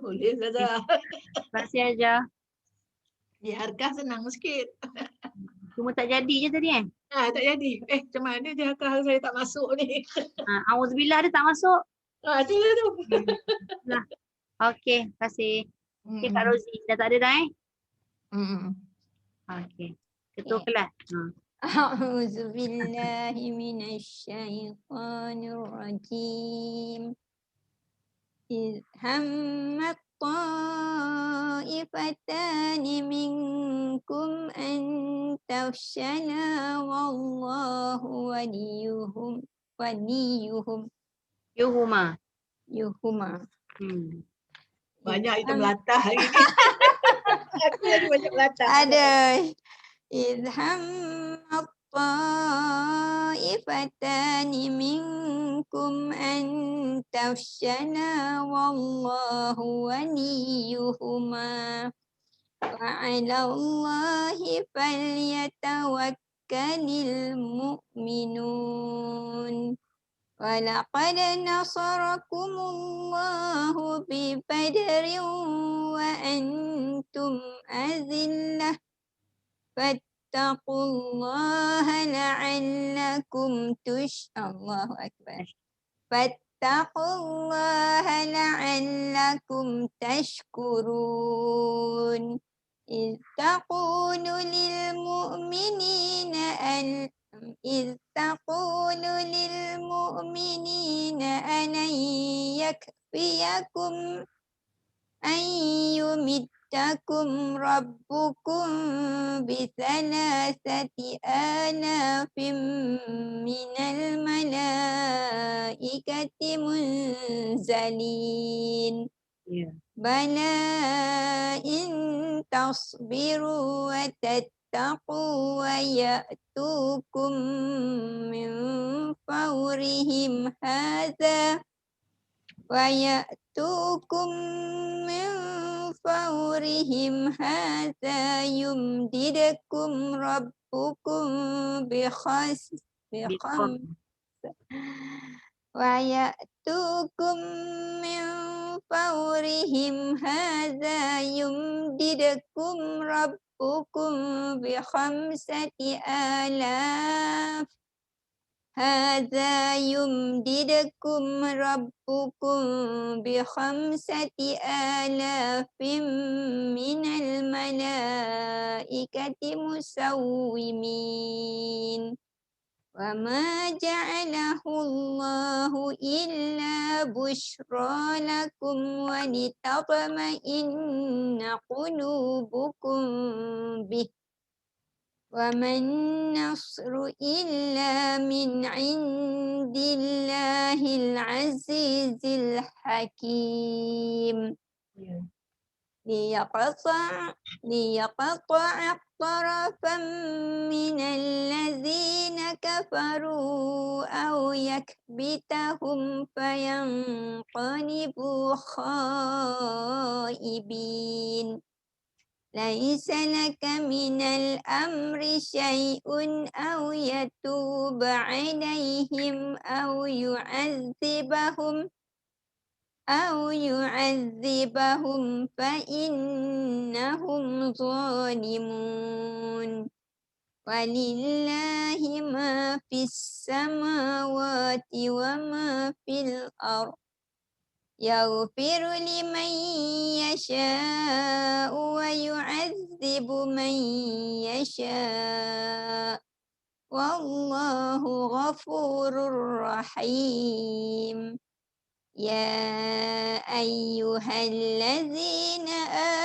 Boleh Ustazah. Terima kasih Aja. Jiharkah senang sikit. Cuma tak jadi je tadi Tak jadi. Macam mana jiharkah saya tak masuk ni? Auzubillah dia tak masuk. Tu lah tu. Nah. Okey, terima kasih. Okay, Kak Rozi. Dah tak ada dah Okey. Ketua kelas. A'udzu billahi minasyaitonir rajim. إذ همت طائفتان منكم أن تفشلا والله Yuhuma. Banyak itu melatah hari ni. Aku lagi banyak melatah. Ada. إذ همت طائفتان منكم أن تفشلا والله وليهما وعلى الله فليتوكل المؤمنون ولقد نصركم الله ببدر وأنتم أذلة فاتقوا الله لعلكم الله أكبر fattaqullaha la'allakum tashkurun. إذ تقول للمؤمنين ألن يكفيكم أن يمدكم ربكم بثلاثة آلاف من الملائكة منزلين. بلى إن تصبروا وتتقوا ويأتوكم من فورهم هذا يمددكم ربكم ويأتوكم من فورهم هذا يمددكم ربكم بخمسة آلاف من الملائكة مسومين. وما جعله الله إلا بشرى لكم ولتطمئن قلوبكم به. وما النصر إلا من عند الله العزيز الحكيم. ليقطع طرفا من الذين كفروا أو يكبتهم فينقلبوا خائبين. ليس لك من الأمر شيء أو يتوب عليهم أو يعذبهم فإنهم ظالمون. ولله ما في السماوات وما في الأرض. يغفر لمن يشاء ويعذب من يشاء والله غفور رحيم. يا أيها الذين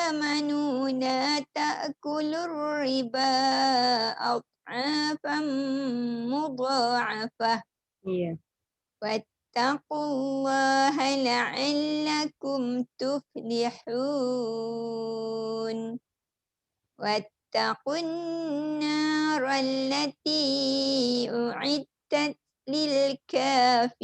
آمنوا لا تأكلوا الربا أضعافا مضاعفة. واتقوا الله لعلكم تفلحون. واتقوا النار التي أعدت للكافرين.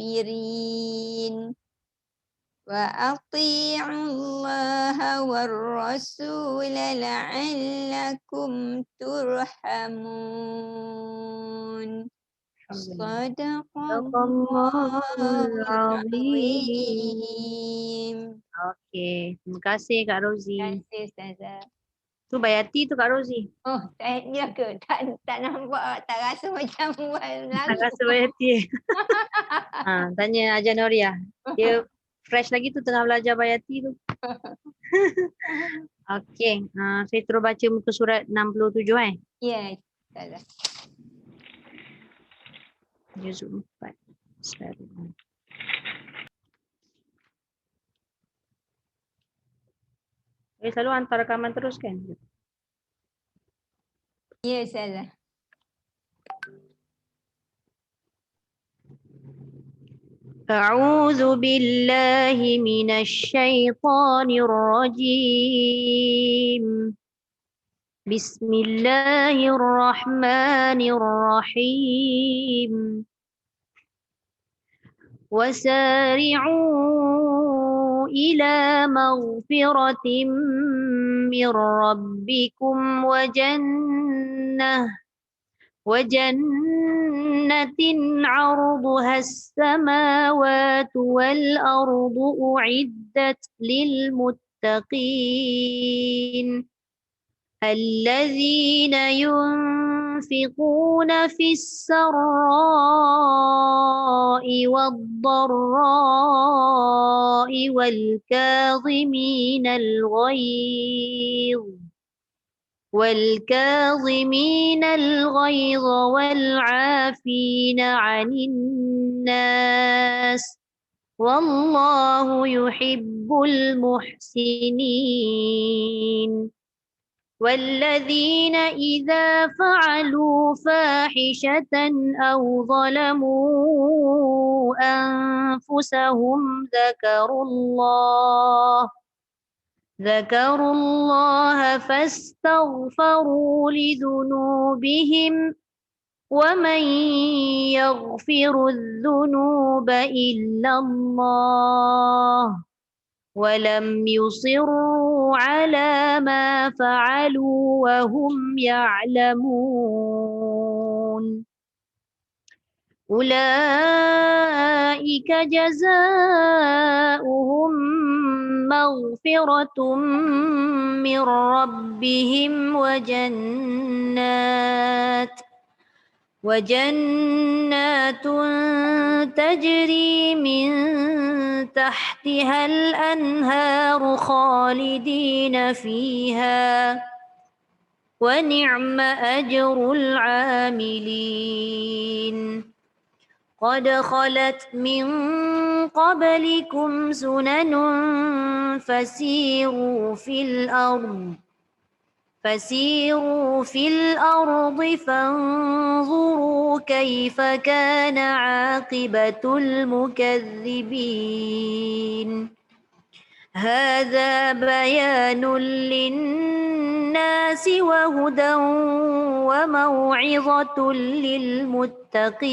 وأطيعوا الله والرسول لعلكم ترحمون. صدق الله العظيم. Okey, terima kasih Kak Rozi. Terima kasih Ustazah. Tu Bayati tu Kak Rozi. Oh, dia ke? Tak nampak, tak rasa macam buat Tak lagu. rasa Bayati. Tanya Ajar Noria. Dia fresh lagi tu tengah belajar Bayati tu. Okey, saya terus baca muka surat 67 Ya, Ustazah. Juzuk 4. Selalu hantar rekaman terus kan? Ya, Ustazah. أعوذ بالله من الشيطان الرجيم. بسم الله الرحمن الرحيم. وسارعوا إلى مغفرة من ربكم وجنة عرضها السماوات والأرض أعدت للمتقين الذين ينفقون في السراء والضراء والكاظمين الغيظ والعافين عن الناس والله يحب المحسنين والذين إذا فعلوا فاحشة أو ظلموا أنفسهم ذكروا الله فاستغفروا لذنوبهم ومن يغفر الذنوب إلا الله ولم يصروا على ما فعلوا وهم يعلمون أولئك جزاؤهم مغفرة من ربهم وجنات تجري من تحتها الأنهار خالدين فيها ونعم أجر العاملين قد خلت من قبلكم سنن فسيروا في الأرض فانظروا كيف كان عاقبة المكذبين هذا بيان للناس وهدى وموعظة للمتقين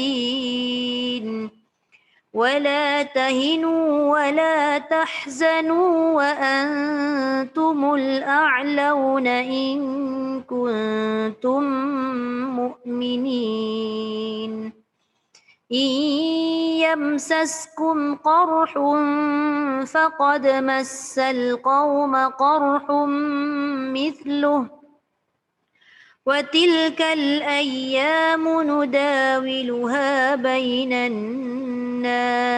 ولا تهنوا ولا تحزنوا وأنتم الأعلون إن كنتم مؤمنين إن يمسسكم قرح فقد مس القوم قرح مثله وتلك الأيام نداولها بين الناس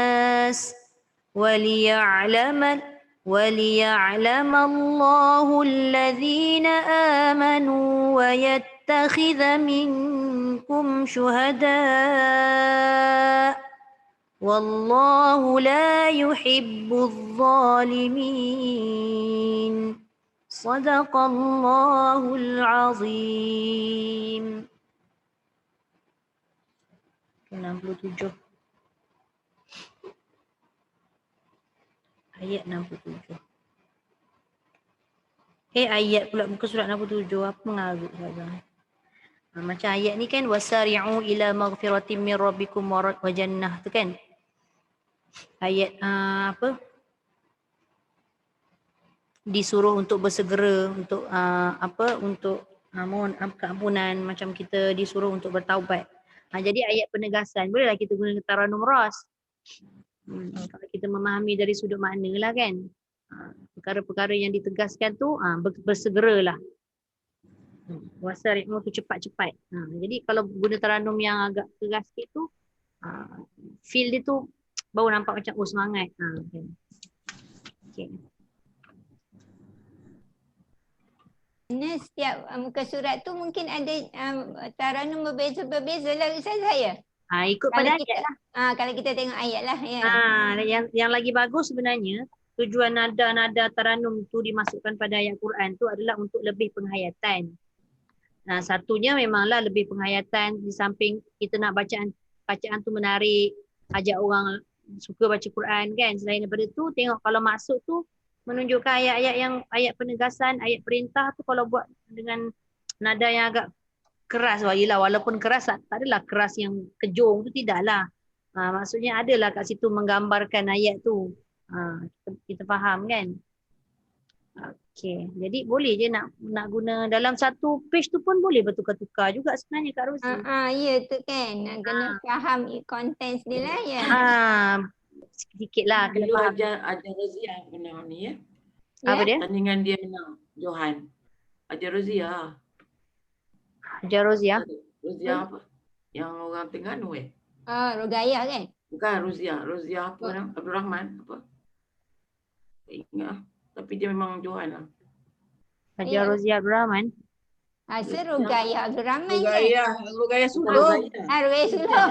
وليعلم الله الذين آمنوا ويتخذ منكم شهداء والله لا يحب الظالمين صدق الله العظيم. 67 ayat 67. Ayat pula muka surat 67 apa mengarut saja. Macam ayat ni kan wasari'u ila maghfiratin min rabbikum wa jannah tu kan. Ayat apa? Disuruh untuk bersegera untuk untuk mohon keampunan macam kita disuruh untuk bertaubat. Jadi ayat penegasan bolehlah kita guna taranum ras. Kalau kita memahami dari sudut makna lah kan. Perkara-perkara yang ditegaskan tu bersegeralah. Wasari'u tu cepat-cepat. Jadi kalau guna taranum yang agak tegas sikit tu feel dia tu baru nampak macam semangat. Okay. Setiap muka surat tu mungkin ada taranum berbeza-berbeza lah Ustazah ya? Ikut pada ayat lah. Kalau kita tengok ayat lah ya. Yang lagi bagus sebenarnya tujuan nada-nada taranum tu dimasukkan pada ayat Quran tu adalah untuk lebih penghayatan. Satunya memanglah lebih penghayatan di samping kita nak bacaan tu menarik, ajak orang suka baca Quran kan. Selain daripada tu tengok kalau masuk tu menunjukkan ayat-ayat yang ayat penegasan, ayat perintah tu kalau buat dengan nada yang agak keras walaupun keras tak adalah keras yang kejong tu tidaklah. Maksudnya adalah kat situ menggambarkan ayat tu. Kita faham kan? Okey, jadi boleh je nak guna dalam satu page tu pun boleh bertukar-tukar juga sebenarnya Kak Rozi. Ya tu kan. Kena faham kontens dia lah ya. Sedikit lah kena faham. Ada Rozia menang ni ya. Apa dia? Tandingan dia menang Johan. Ada Rozia. Rozia. Ruziah apa? Yang orang Terengganu Rogaya kan? Bukan Ruziah apa nama? Abdul Rahman apa? Tak ingat lah. Tapi dia memang Johan lah. Hajar Rozia Abdul Rahman. Rogaya Abdul Rahman kan? Rogaya Sulong. Rogaya Sulong.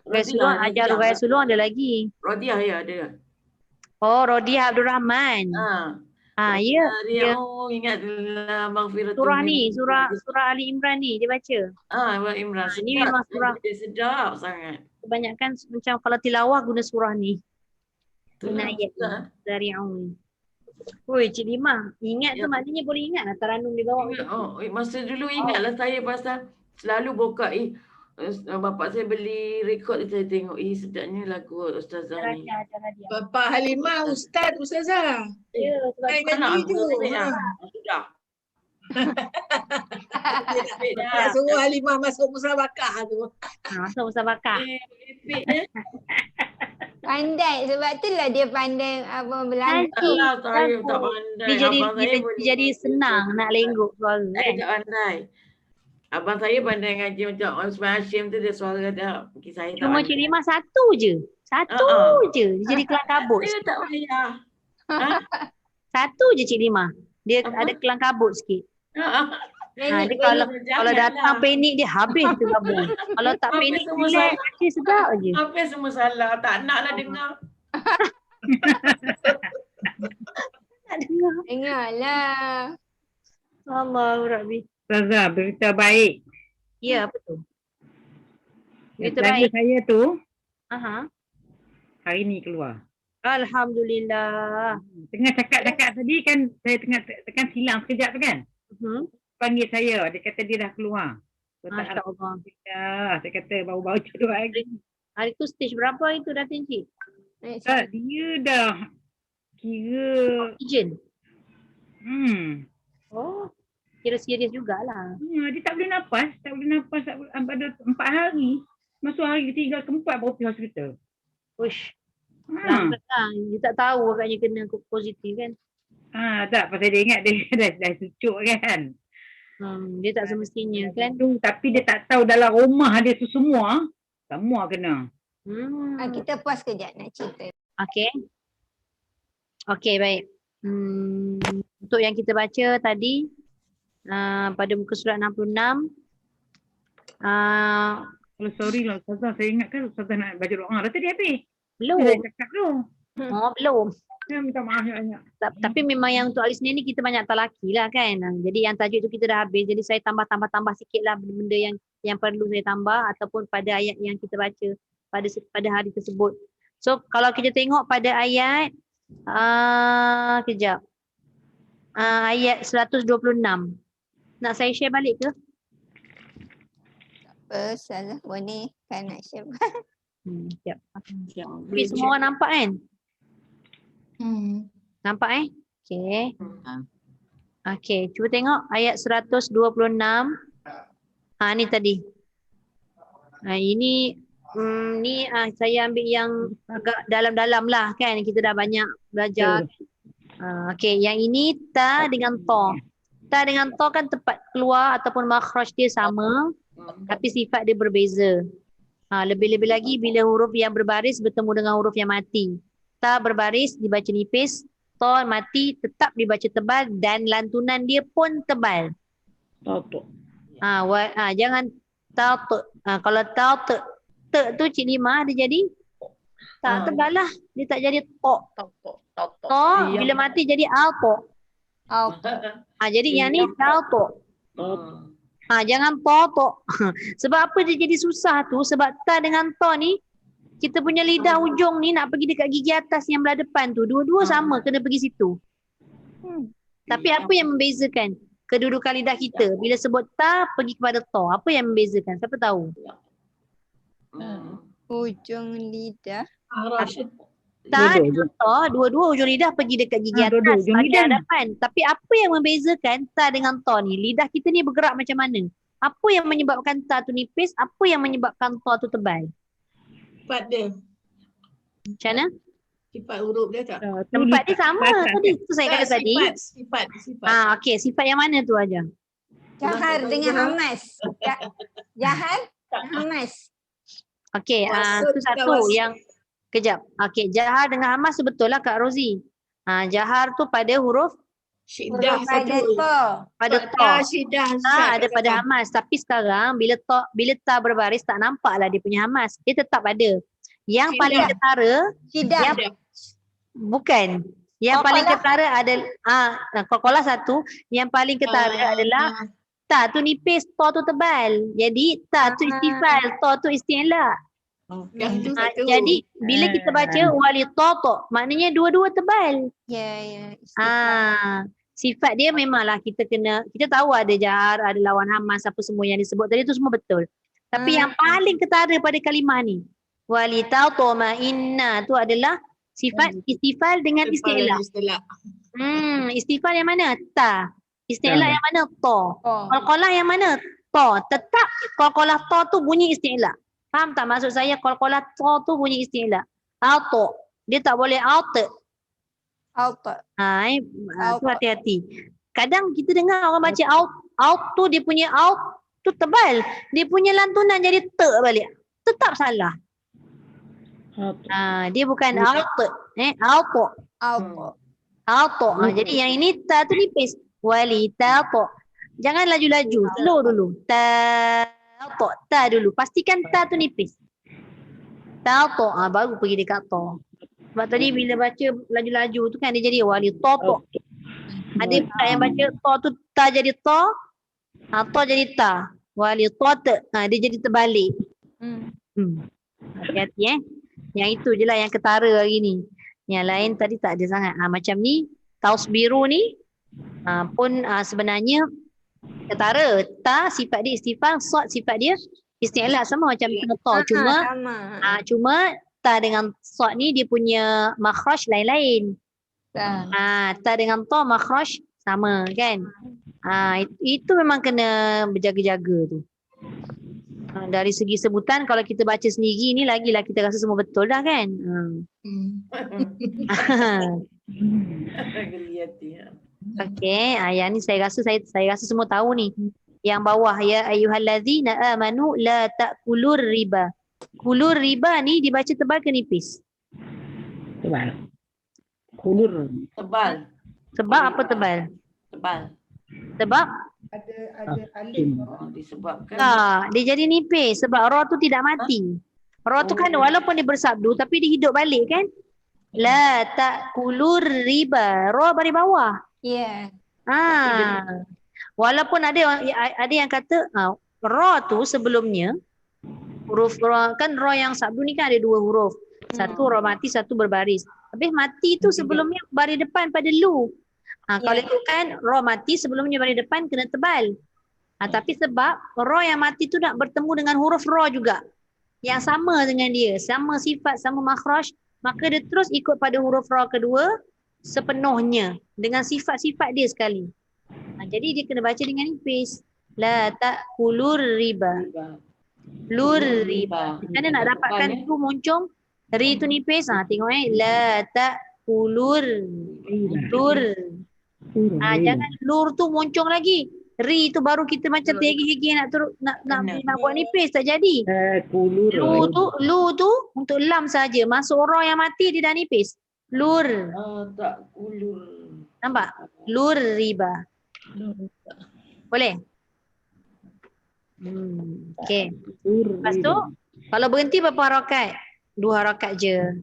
Rogaya Sulong, Hajar Rogaya Sulong ada lagi. Rodiah ya ada. Oh, Rodiah Abdul Rahman. Ya. Dia ingat maghfiratul Surah ni, surah Ali Imran ni dia baca. Abang Imran. Ni memang surah sedap sangat. kebanyakan macam kalau tilawah guna surah ni. Guna Itulah. ayat ni. Dari Aun. Oi, Cik Limah, ingat tu maknanya boleh ingat lah Taranum dia bawa. Masa dulu ingatlah saya pasal selalu buka bapak saya beli rekod saya tengok sedapnya lagu Ustazah ni. Bapak Halimah Ustazah. Ya, sebab Main nyanyi tu. Sudah. Nak suruh Halimah masuk musabakah tu. masuk musabakah. Pandai, sebab itulah dia pandai berlagu. Saya tak pandai. Dia jadi senang nak lenggok suara Saya kan. tak pandai. Abang saya pandai ngaji macam Osman Hashim tu dia suara dia. Saya tak Cuma pandai. Cik Limah satu je. Satu je. Dia jadi kelang kabut. Saya tak payah. Satu je Cik Limah. Dia ada kelang kabut sikit. Dia kalau datang panik dia habis tu gabung. Kalau tak panik relax dia sedap je. Apa semua salah? Tak naklah dengar. Tak dengar. Dengarlah. Allah Rabbi. Ustazah, berita baik. Ya, apa tu? Berita Tanda baik. saya tu hari ni keluar. Alhamdulillah. Tengah cakap-cakap tadi kan saya tengah tekan silang sekejap tu kan. Panggil saya, dia kata dia dah keluar. Masya Allah. Saya kata baru-baru duduk lagi. Hari tu stage berapa itu Datin Cik? Dia dah kira Oksigen. Oh, kira serius jugalah. Dia tak boleh nafas pada 4 hari. Masuk hari ke-3 ke-4 baru pergi hospital. Uish. Lambat lah. Dia tak tahu agaknya kena positif kan. Tak, pasal dia ingat dia dah cucuk kan. Dia tak semestinya kan. Tapi dia tak tahu dalam rumah dia tu semua kena. Kita pause kejap nak cerita. Okey, baik. Untuk yang kita baca tadi pada muka surat 66. Sorry lah Ustazah, saya ingat kan Ustazah nak baca doa dah tadi habis. Belum. Saya cakap tu. Belum. Saya minta maaf banyak. Tapi memang yang untuk hari Senin ni kita banyak talaki lah kan. Jadi yang tajuk tu kita dah habis. Jadi saya tambah sikit lah benda-benda yang perlu saya tambah ataupun pada ayat yang kita baca pada hari tersebut. So kalau kita tengok pada ayat kejap. Ayat 126. Nak saya share balik ke? Apa salah boleh kan nak share. Sekejap. Tapi semua orang nampak kan? Nampak Okey. Okey, cuba tengok ayat 126. Ni tadi. Ini saya ambil yang agak dalam-dalam lah kan. Kita dah banyak belajar. Okey, yang ini ta dengan to. Ta dengan to kan tempat keluar ataupun makhraj dia sama, tapi sifat dia berbeza. Lebih-lebih lagi bila huruf yang berbaris bertemu dengan huruf yang mati. Ta berbaris dibaca nipis, to mati tetap dibaca tebal dan lantunan dia pun tebal. Jangan ta. Kalau ta tu Cik Limah dia jadi tak tebal lah. Dia tak jadi to. To bila mati jadi alto. Jadi yang ni alto. Jangan to. Sebab apa dia jadi susah tu? Sebab ta dengan to ni kita punya lidah ujung ni nak pergi dekat gigi atas yang belah depan tu. Dua-dua sama kena pergi situ. Tapi apa yang membezakan kedudukan lidah kita? Bila sebut ta pergi kepada to. Apa yang membezakan? Siapa tahu? Ujung lidah. Ta dengan to, dua-dua ujung lidah pergi dekat gigi atas bahagian hadapan. Tapi apa yang membezakan ta dengan to ni? Lidah kita ni bergerak macam mana? Apa yang menyebabkan ta tu nipis? Apa yang menyebabkan to tu tebal? Sifat dia. Macam mana? Sifat huruf dia tak? Tempat dia sama tadi. Tu saya kata tadi. Sifat. Okey, sifat yang mana tu aja? Jahar dengan hamas. Jahar dengan hamas. Okey, Wasut itu satu tawassul. yang kejap. Okey, jahar dengan hamas tu betul lah Kak Rozi. Jahar tu pada huruf Syiddah Pada satu. to. pada ta. Fathah, syiddah, Ta sad. ada pada hamas, tapi sekarang bila ta berbaris tak nampaklah dia punya hamas. Dia tetap ada. Yang paling Syiddah. ketara Syiddah. yang bukan. Yang paling ketara ada qalqalah satu, yang paling ketara adalah ta tu nipis, ta tu tebal. Jadi ta tu istifal, ta tu isti'la. Yang tu satu. Jadi bila kita baca walitoto, maknanya dua-dua tebal. Ya. Sifat dia memanglah kita tahu ada jahar, ada lawan hamas, apa semua yang disebut tadi tu semua betul. Tapi yang paling ketara pada kalimah ni, walitatoma inna tu adalah sifat istifal dengan isti'la. Istifal yang mana? Ta. Isti'la yang mana? Ta. Qalqalah yang mana? Ta. Tetap qalqalah ta tu bunyi isti'la. Faham tak maksud saya? Qalqalah ta tu bunyi isti'la. Auto. Dia tak boleh auto. Tu hati-hati. Kadang kita dengar orang baca out tu dia punya out tu tebal. Dia punya lantunan jadi te balik. Tetap salah. Dia bukan auto. Jadi yang ini ta tu nipis. Walitato. Jangan laju-laju. Slow dulu. Ta dulu. Pastikan ta tu nipis. Tato. Baru pergi dekat to. Sebab tadi bila baca laju-laju tu kan dia jadi walitoto. Ada pula yang baca to tu ta jadi to. To jadi ta. Walitoto. Dia jadi terbalik. Hati-hati Yang itu je lah yang ketara hari ni. Yang lain tadi tak ada sangat. Macam ni, tausbiru ni pun sebenarnya ketara. Ta sifat dia istifal, sod sifat dia isti'la sama macam ta. Cuma ta dengan sod ni dia punya makhraj lain-lain. Ta dengan ta makhraj sama kan. Itu memang kena berjaga-jaga tu. Dari segi sebutan kalau kita baca sendiri ni lagilah kita rasa semua betul dah kan. Okey, yang ni saya rasa semua tahu ni. Yang bawah ya ayyuhallazina amanu la ta'kulur riba. Kulur riba ni dibaca tebal ke nipis? Tebal. Kulur. Tebal. Sebab apa tebal? Tebal. Sebab Ada alif. Disebabkan. dia jadi nipis sebab roh tu tidak mati. Roh tu kan walaupun dia bersabdu tapi dia hidup balik kan? La ta'kulur riba. Roh baris bawah. Ya. Walaupun ada yang kata roh tu sebelumnya huruf roh kan roh yang sabdu ni kan ada dua huruf. Satu roh mati, satu berbaris. Habis mati tu sebelumnya baris depan pada lu. Kalau itu kan roh mati sebelumnya baris depan kena tebal. Tapi sebab roh yang mati tu nak bertemu dengan huruf roh juga. Yang sama dengan dia, sama sifat, sama makhraj, maka dia terus ikut pada huruf roh kedua sepenuhnya dengan sifat-sifat dia sekali. Jadi dia kena baca dengan nipis. La ta'kulur riba. Lur riba. Macam nak dapatkan tu muncung ri tu nipis. Tengok la ta'kulur lur. Jangan lur tu muncung lagi. Ri tu baru kita macam tergigi-gigi nak buat nipis tak jadi. Lu tu untuk lam saja. Masuk orang yang mati dia dah nipis. Lur. Tak kulur. Nampak? Lur riba. Boleh? Okey. Lepas tu kalau berhenti berapa harakat? 2 harakat je.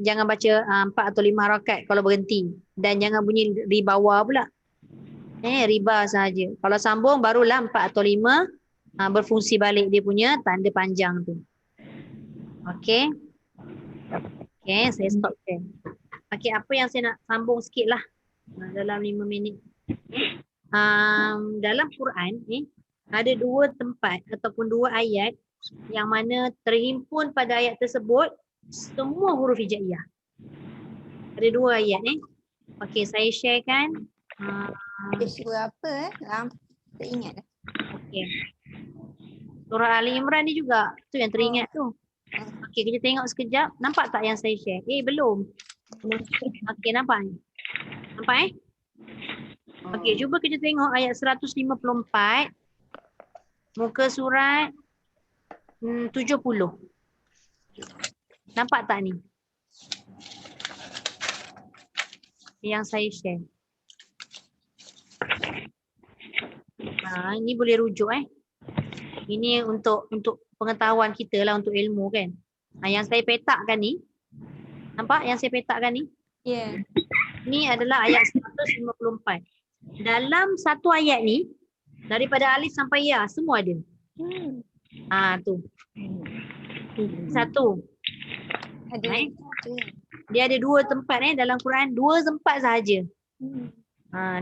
Jangan baca 4 atau 5 harakat kalau berhenti. Dan jangan bunyi ribawa pula. Riba sahaja. Kalau sambung barulah 4 atau 5 berfungsi balik dia punya tanda panjang tu. Okey. Okey, saya stop kan. Okey, apa yang saya nak sambung sikit lah dalam 5 minit. Dalam Quran ada 2 tempat ataupun 2 ayat yang mana terhimpun pada ayat tersebut semua huruf hijaiyah. Ada 2 ayat Okey, saya sharekan. Surah apa tak ingat dah. Okey. Surah Ali Imran ni juga. Tu yang teringat tu. Okey, kita tengok sekejap. Nampak tak yang saya share? Belum. Okey, nampak ni? Nampak Okey, cuba kita tengok ayat 154. Muka surat 70. Nampak tak ni? Yang saya share. Ini boleh rujuk Ini untuk pengetahuan kita lah, untuk ilmu kan. Yang saya petakkan ni, nampak yang saya petakkan ni? Ya. Ni adalah ayat 154. Dalam satu ayat ni, daripada alif sampai ya, semua ada. Tu. Satu. Ada satu. Dia ada 2 tempat dalam Quran, 2 tempat sahaja.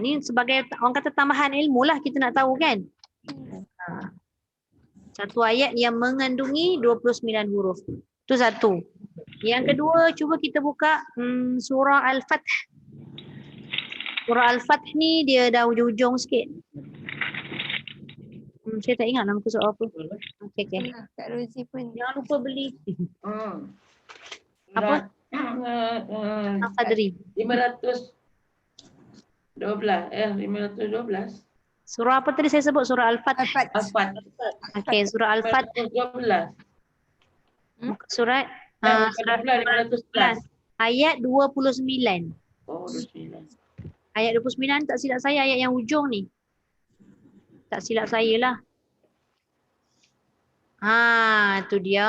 Ni sebagai orang kata tambahan ilmu lah, kita nak tahu kan. Satu ayat yang mengandungi 29 huruf. Itu satu. Yang kedua, cuba kita buka surah Al-Fath. Surah Al-Fath ni dia dah hujung-hujung sikit. Saya tak ingat nama surah apa. Okey. Kak Rozi pun. Jangan lupa beli. Apa? Sadri. 512. Surah apa tadi saya sebut? Surah Al-Fath. Okey, surah Al-Fath. 12. Surat surat 511. ayat 29. Oh, 29. Ayat 29 tak silap saya ayat yang hujung ni. Tak silap saya lah. Tu dia.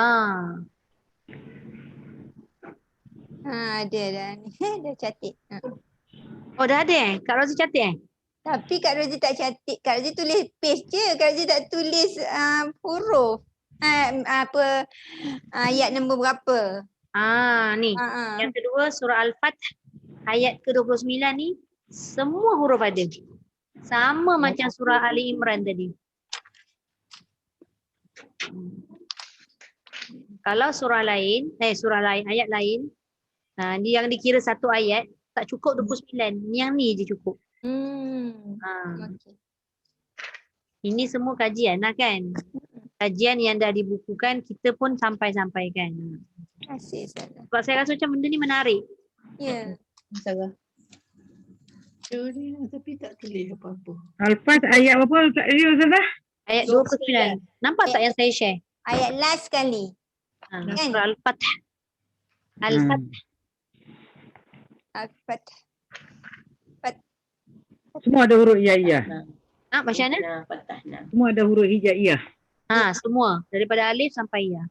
Ada dah ni. Dah catat. Oh, dah ada Kak Rozi catat Tapi Kak Rozi tak catat. Kak Rozi tulis page je. Kak Rozi tak tulis huruf. Ayat nombor berapa? Ni. Yang kedua surah Al-Fath ayat ke-29 ni semua huruf ada. Sama macam surah Ali Imran tadi. Kalau surah lain, ayat lain, yang dikira satu ayat tak cukup 29. Yang ni je cukup. Okay. Ini semua kajian lah kan. Kajian yang dah dibukukan kita pun sampaikan. Terima kasih Sarah. Sebab saya rasa macam benda ni menarik. Ya. Sarah. Tapi tak tulis apa-apa. Al-Fath ayat berapa Kak Sarah? Ayat 29. Nampak tak yang saya share? Ayat last sekali. Surah Al-Fath. Al-Fath. Al-Fath. Semua ada huruf hijaiyah. Macam mana? Semua ada huruf hijaiyah. Semua. Daripada alif sampai ya.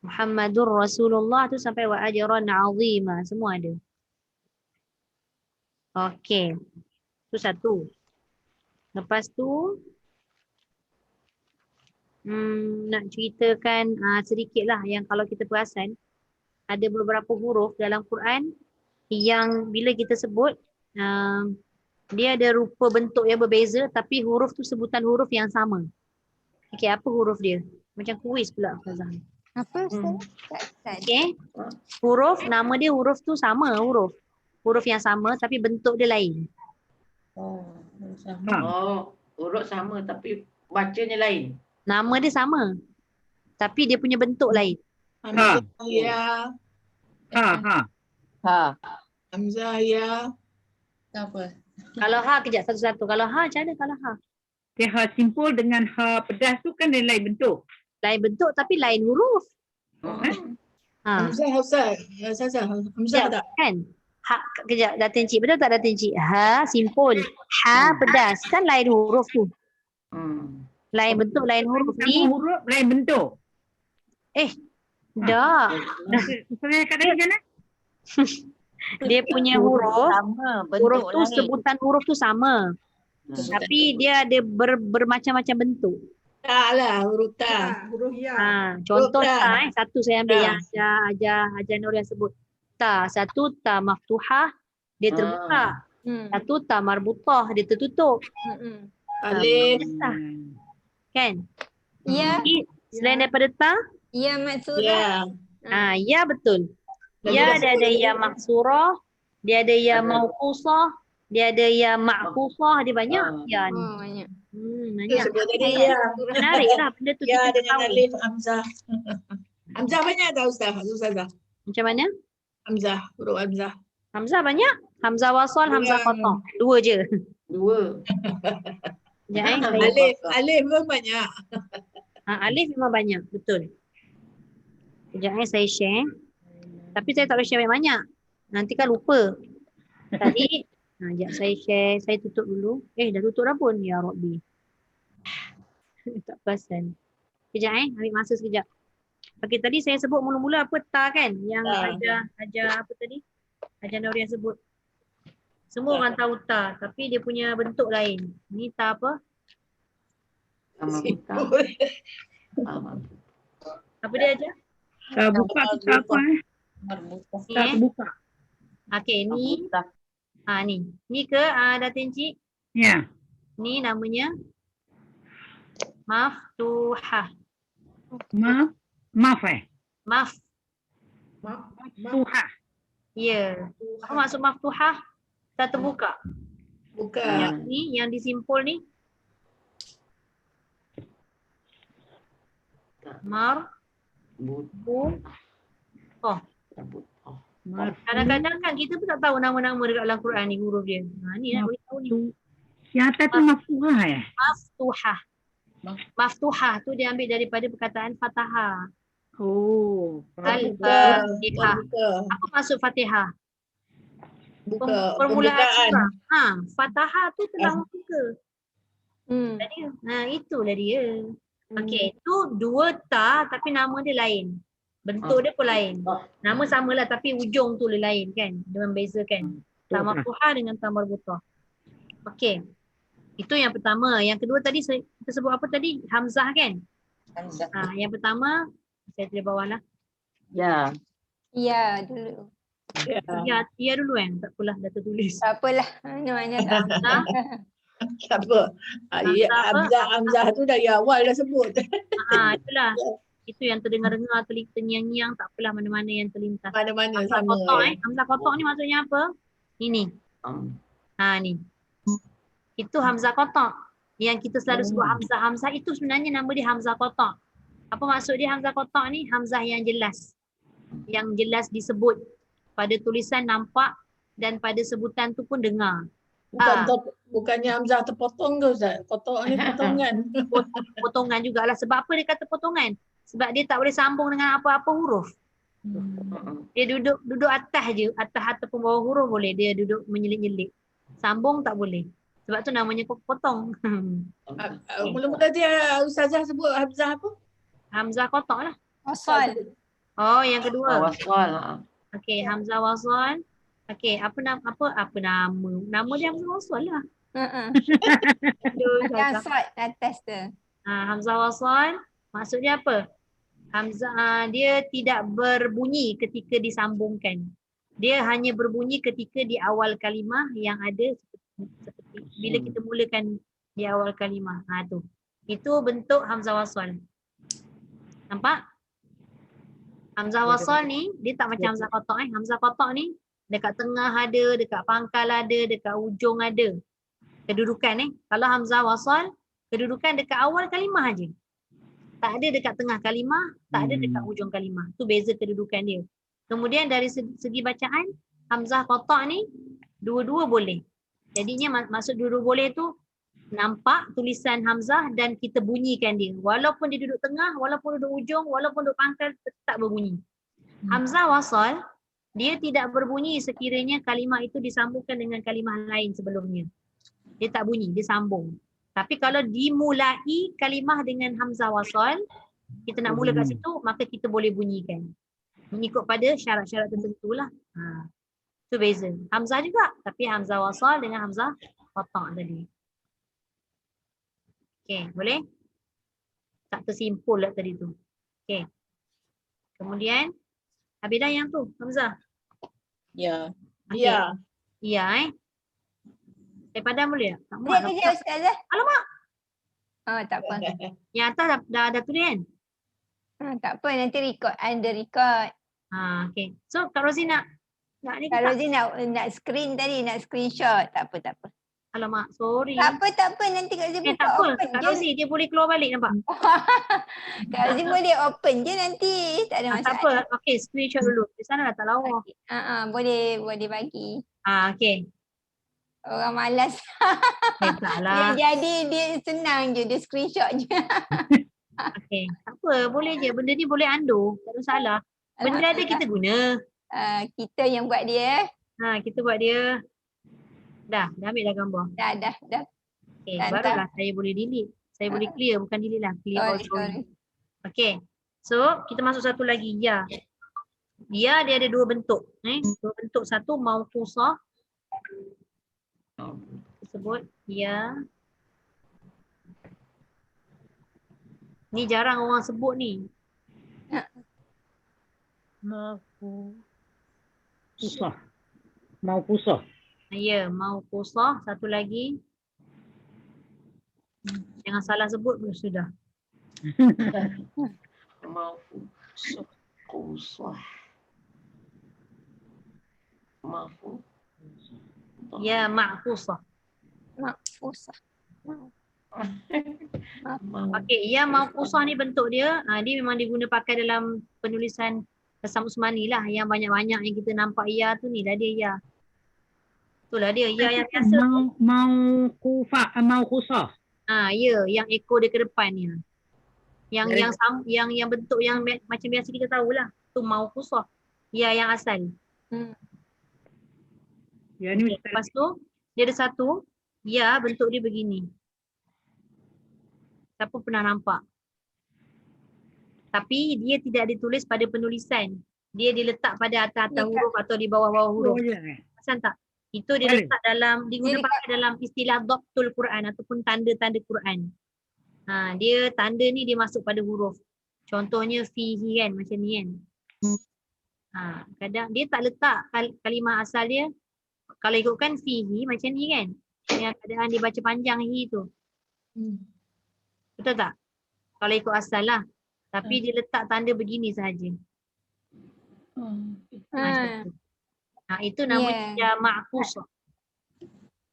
Muhammadur Rasulullah tu sampai wa ajran azima. Semua ada. Okey. Itu satu. Lepas tu nak ceritakan sedikit lah yang kalau kita perasan ada beberapa huruf dalam Quran yang bila kita sebut dia ada rupa bentuk yang berbeza tapi huruf tu sebutan huruf yang sama. Okey, apa huruf dia? Macam kuis pula Ustazah. Apa Ustaz? Okey. Huruf, nama dia huruf tu sama huruf. Huruf yang sama tapi bentuk dia lain. Huruf sama tapi bacanya lain. Nama dia sama. Tapi dia punya bentuk lain. Ya. Hamzah ya. Apa? Kalau ha kejap satu-satu. Kalau ha macam mana kalau ha? Ha simpul dengan ha pedas tu kan dia lain bentuk. Lain bentuk tapi lain huruf. Hamzah Ustaz. Hamzah tak? Kan? Ha kejap Datin Cik. Betul tak Datin Cik? Ha simpul. Ha pedas. Kan lain huruf tu. Lain bentuk, lain huruf. Ni huruf lain bentuk. Dah. Saya kat tadi kan? Dia punya huruf, sama, huruf tu lain. sebutan huruf tu sama. Tapi dia ada bermacam-macam bentuk. Tak lah, huruf ta. Huruf ya. Contoh Huruf ta. ta, satu saya ambil yang Ajar Nur yang sebut. Ta, satu ta maftuhah, dia terbuka. Satu ta marbutah, dia tertutup. Alif. Kan? Ya. Selain daripada ta, Ya maksurah. Ya. ya betul. Ya dia ada ya maksurah, dia ada ya mauqusah, dia ada ya ma'qusah, dia banyak ya ni. Banyak. Banyak. Sebut tadi ya. Menarik lah benda tu Ya kita dengan tahu. alif Hamzah. Hamzah banyak tak Ustazah? Macam mana? Hamzah, huruf Hamzah. Hamzah banyak? Hamzah wasal, hamzah qata'. Dua je. Dua. Sekejap Alif pun banyak. Alif memang banyak, betul. Sekejap saya share. Tapi saya tak boleh share banyak-banyak. Nanti kan lupa. Tadi, sekejap saya share. Saya tutup dulu. Dah tutup dah pun. Ya Rabbi. Tak perasan. Sekejap ambil masa sekejap. Okey, tadi saya sebut mula-mula apa ta kan? Yang ajar apa tadi? Ajar Nuriah sebut. Semua orang tahu ta, tapi dia punya bentuk lain. Ni ta apa? Apa dia ajar? Buka tu tak apa Tak terbuka. Okey, ni. Ni. Ni ke Datin Cik? Ya. Ni namanya maftuhah. Maaf. Maftuhah. Ya. Apa maksud maftuhah? Tak terbuka. Bukan. Ni yang disimpul ni. Kadang-kadang kan kita pun tak tahu nama-nama dekat dalam Quran ni, huruf dia. Ni nak beritahu ni. Yang atas tu maftuhah ya? Maftuhah. Maftuhah tu dia ambil daripada perkataan fatahah. Al-Fatihah. Apa maksud Fatihah? Permulaan surah. Fatahah tu telah membuka. Jadi, itulah dia. Okey, itu dua ta tapi nama dia lain. Bentuk dia pun lain. Nama samalah tapi ujung tu lain kan. Dia membezakan. Ta maftuhah dengan ta marbutah. Okey. Itu yang pertama. Yang kedua tadi kita sebut apa tadi? Hamzah kan? Hamzah. Yang pertama saya tulis bawah lah. Ya dulu. Ya dulu kan? Tak apalah dah tertulis. Tak apalah. Mana Hamzah. Tak apa. Hamzah tu dari awal dah sebut. Itulah. Itu yang terdengar-dengar, terngiang-ngiang, tak apalah mana-mana yang terlintas. Mana-mana Hamzah sama. kotak Hamzah kotak ni maksudnya apa? Ini. Ni. Itu Hamzah kotak. Yang kita selalu sebut Hamzah itu sebenarnya nama dia Hamzah kotak. Apa maksud dia Hamzah kotak ni? Hamzah yang jelas. Yang jelas disebut. Pada tulisan nampak dan pada sebutan tu pun dengar. Bukannya Hamzah terpotong ke Ustaz? Kotak ni potongan. Potongan jugalah. Sebab apa dia kata potongan? Sebab dia tak boleh sambung dengan apa-apa huruf. Dia duduk atas je. Atas ataupun bawah huruf boleh. Dia duduk menyelit-nyelit. Sambung tak boleh. Sebab tu namanya potong. Mula-mula dia Ustazah sebut Hamzah apa? Hamzah kotak lah. Wasal. Oh, yang kedua. Wasal. Okey, Hamzah wasal. Okey, apa nama? Nama dia Hamzah wasal lah. Yang sod atas tu. Hamzah wasal maksudnya apa? Hamzah dia tidak berbunyi ketika disambungkan. Dia hanya berbunyi ketika di awal kalimah yang ada seperti bila kita mulakan di awal kalimah. Tu. Itu bentuk Hamzah wasal. Nampak? Hamzah wasal ni dia tak macam Hamzah kotak Hamzah kotak ni dekat tengah ada, dekat pangkal ada, dekat ujung ada. Kedudukan Kalau Hamzah wasal, kedudukan dekat awal kalimah aja. Tak ada dekat tengah kalimah, tak ada dekat ujung kalimah. Tu beza kedudukan dia. Kemudian dari segi bacaan, Hamzah kotak ni dua-dua boleh. Jadinya maksud dua-dua boleh tu nampak tulisan Hamzah dan kita bunyikan dia. Walaupun dia duduk tengah, walaupun duduk ujung, walaupun duduk pangkal, tetap berbunyi. Hamzah wasal, dia tidak berbunyi sekiranya kalimah itu disambungkan dengan kalimah lain sebelumnya. Dia tak bunyi, dia sambung. Tapi kalau dimulai kalimah dengan Hamzah wasal, kita nak mula kat situ, maka kita boleh bunyikan. Mengikut pada syarat-syarat tertentu lah. Itu beza. Hamzah juga, tapi Hamzah wasal dengan Hamzah kotak tadi. Okey, boleh? Tak tersimpul lah tadi tu. Okey. Kemudian, habis dah yang tu, Hamzah? Ya. Okay. Ya. Saya padam boleh tak? Tak muat. Dia Ustazah. Alamak. Tak apa. Yang atas dah tulis kan? Tak apa, nanti record. Under record. Okay. So, Kak Rozi nak ni Kak Rozi nak screen tadi, nak screenshot. Tak apa. Alamak, sorry. Tak apa. Nanti Kak Zee buka Tak apa. open Kak je. Rozi dia boleh keluar balik nampak? Kak Zee boleh open je nanti. Tak ada Tak masalah. apa. Okey, screenshot dulu. Di sana lah tak lawa. Boleh bagi. Okey. Orang malas. Taklah. Jadi dia senang je. Dia screenshot je. Okey. Tak apa, boleh je. Benda ni boleh unduh. Tak ada masalah. Benda ada kita guna. Kita yang buat dia. Kita buat dia. Dah ambil dah gambar. Dah. Okey, barulah saya boleh delete. Saya boleh clear, bukan delete lah. Clear all story. Okey. So, kita masuk satu lagi. Ya. Ya, dia ada dua bentuk. Dua bentuk. Satu, mauqusah. Sebut ya. Ni jarang orang sebut ni. Mauqusah. Ya, mauqusah. Satu lagi. Jangan salah sebut pun sudah. Ya, ma'qusah. Okey, ya mauqusah ni bentuk dia, dia memang diguna pakai dalam penulisan Qasam Usmani lah, yang banyak-banyak yang kita nampak ya tu ni lah dia ya. Itulah dia ya yang biasa. Mauqusah. Ya, yang ekor dia ke depan ni. Yang bentuk yang macam biasa kita tahulah. Tu mauqusah. Ya yang asal. Ya ni Lepas tu dia ada satu ya bentuk dia begini. Siapa pernah nampak? Tapi dia tidak ditulis pada penulisan. Dia diletak pada atas-atas huruf atau di bawah-bawah huruf. Perasan tak? Itu dia letak diguna pakai dalam istilah dhabtul Quran ataupun tanda-tanda Quran. Dia tanda ni dia masuk pada huruf. Contohnya fihi kan, macam ni kan. Kadang dia tak letak kalimah asal dia. Kalau ikutkan fihi macam ni kan. Yang keadaan dia baca panjang hi tu. Betul tak? Kalau ikut asal lah. Tapi dia letak tanda begini sahaja. Itu nama dia ma'qusah.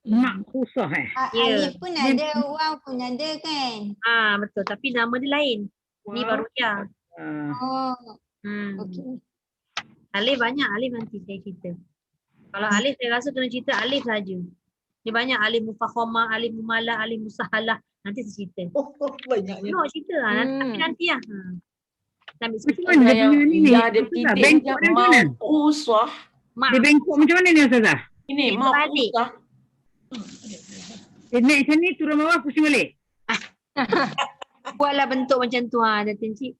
Ma'qusah Alif pun ada, waw pun ada kan? Betul. Tapi nama dia lain. Ni baru ya. Okey. Alif banyak. Alif nanti saya cerita. Kalau alif saya rasa kena cerita alif saja. Dia banyak alif mufakhamah, alif mumalah, alif musahalah. Nanti saya cerita. Banyaknya. No cerita tapi nanti lah. Sambil cerita. Ya ada titik mauqusah. Dia bengkok macam mana ni Ustazah? Ini mauqusah. Dia naik macam ni turun bawah pusing balik. Buatlah bentuk macam tu Datin Cik.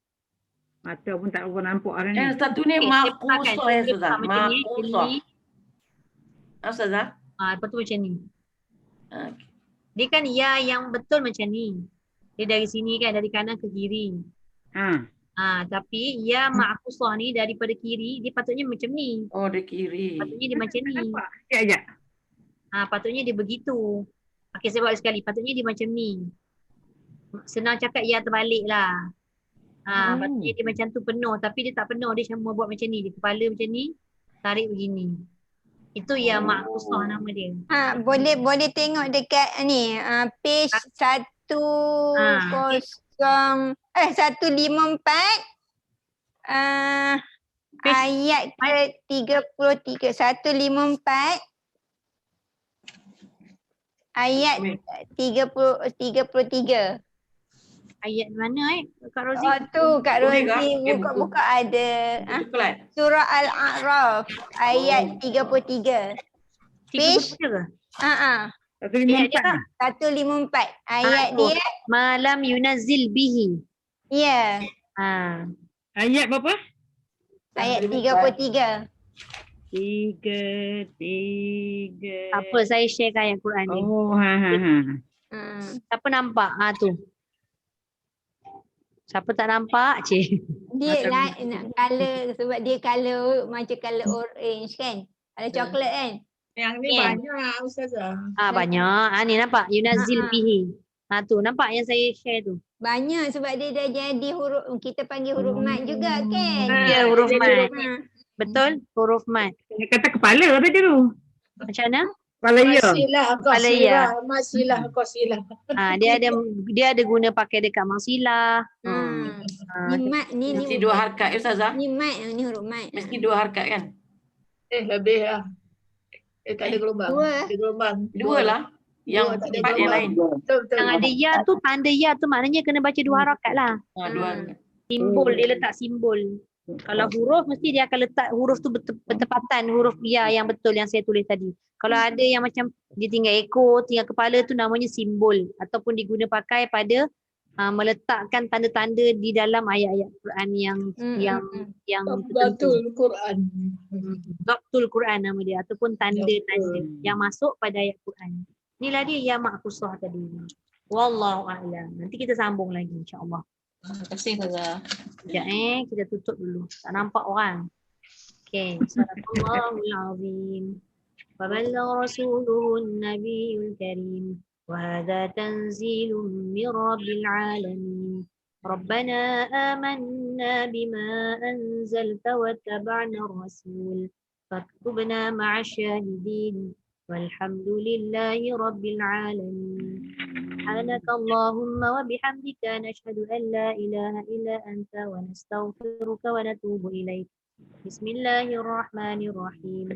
Mata pun tak apa nampak orang ni. Yang satu ni mauqusah Ustazah. Mauqusah. Ustazah? Lepas tu macam ni. Dia kan ya yang betul macam ni. Dia dari sini kan, dari kanan ke kiri. Tapi ya ma'qusah ni daripada kiri, dia patutnya macam ni. Oh, dari kiri. Patutnya dia macam ni. Sekejap. Patutnya dia begitu. Okey, saya buat sekali. Patutnya dia macam ni. Senang cakap ya terbalik lah. Patutnya dia macam tu penuh. Tapi dia tak penuh. Dia cuma buat macam ni. Dia kepala macam ni. Tarik begini. Itu ya ma'qusah nama dia. Boleh tengok dekat ni. Page 154. Ayat ke 33. 154. Ayat 33. Ayat mana Kak Rozi? Tu Kak Rozi buka ada. Surah Al-A'raf ayat 33. Page 154. Ayat dia malam yunazzil bihi. Ya. Ayat berapa? Ayat 33. 3. Apa saya share ayat Quran ni. Siapa nampak? Tu. Siapa tak nampak? Dia nak color sebab dia color macam color orange kan. Color coklat kan. Yang ni banyak Ustazah. Banyak. Ni nampak yunazzil bihi. Tu nampak yang saya share tu. Banyak sebab dia dah jadi huruf, kita panggil huruf mat juga kan. Ya, huruf mat. Betul? Huruf mat. Dia kata kepala tadi tu. Macam mana? Kepala ya. Masilah Kepala ya. qasilah, masilah qasilah. Dia ada guna pakai dekat masilah. Ni mat ni Mesti 2 harakat ya Ustazah? ni mat ni huruf mat. Mesti 2 harakat kan? Lebih lah. Tak ada gelombang. Dua. Ada gelombang. 2 lah. Yang Dua, tak ada 4 yang lain. Betul, betul. Yang ada ya tu, tanda ya tu maknanya kena baca 2 harakat lah. 2 harakat. Simbol, dia letak simbol. Kalau huruf mesti dia akan letak huruf tu bertepatan huruf ya yang betul yang saya tulis tadi. Kalau ada yang macam dia tinggal ekor, tinggal kepala tu namanya simbol ataupun diguna pakai pada meletakkan tanda-tanda di dalam ayat-ayat Quran yang tertentu. Betul Quran. Dabtul Quran nama dia ataupun tanda-tanda yang masuk pada ayat Quran. Inilah dia ya maqsusah tadi. Wallahu a'lam. Nanti kita sambung lagi insya-Allah. Terima kasih Ustazah. Sekejap kita tutup dulu. Tak nampak orang. Okey, sadaqallahul azim. Wa ballagha rasuluhun nabiyul karim. Wa hadha tanzilun min rabbil alamin. ربنا آمنا بما أنزلت واتبعنا الرسول فاكتبنا مع الشاهدين والحمد لله رب العالمين سبحانك اللهم وبحمدك نشهد أن لا إله إلا أنت ونستغفرك ونتوب إليك بسم الله الرحمن الرحيم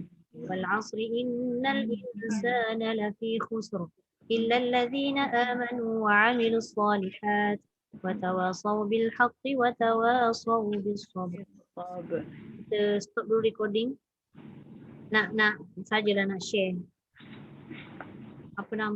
والعصر إن الإنسان لفي خسر إلا الذين آمنوا وعملوا الصالحات وتواصوا بالحق وتواصوا بالصبر. Kita stop dulu recording. Nak sajalah nak share. Apa nama?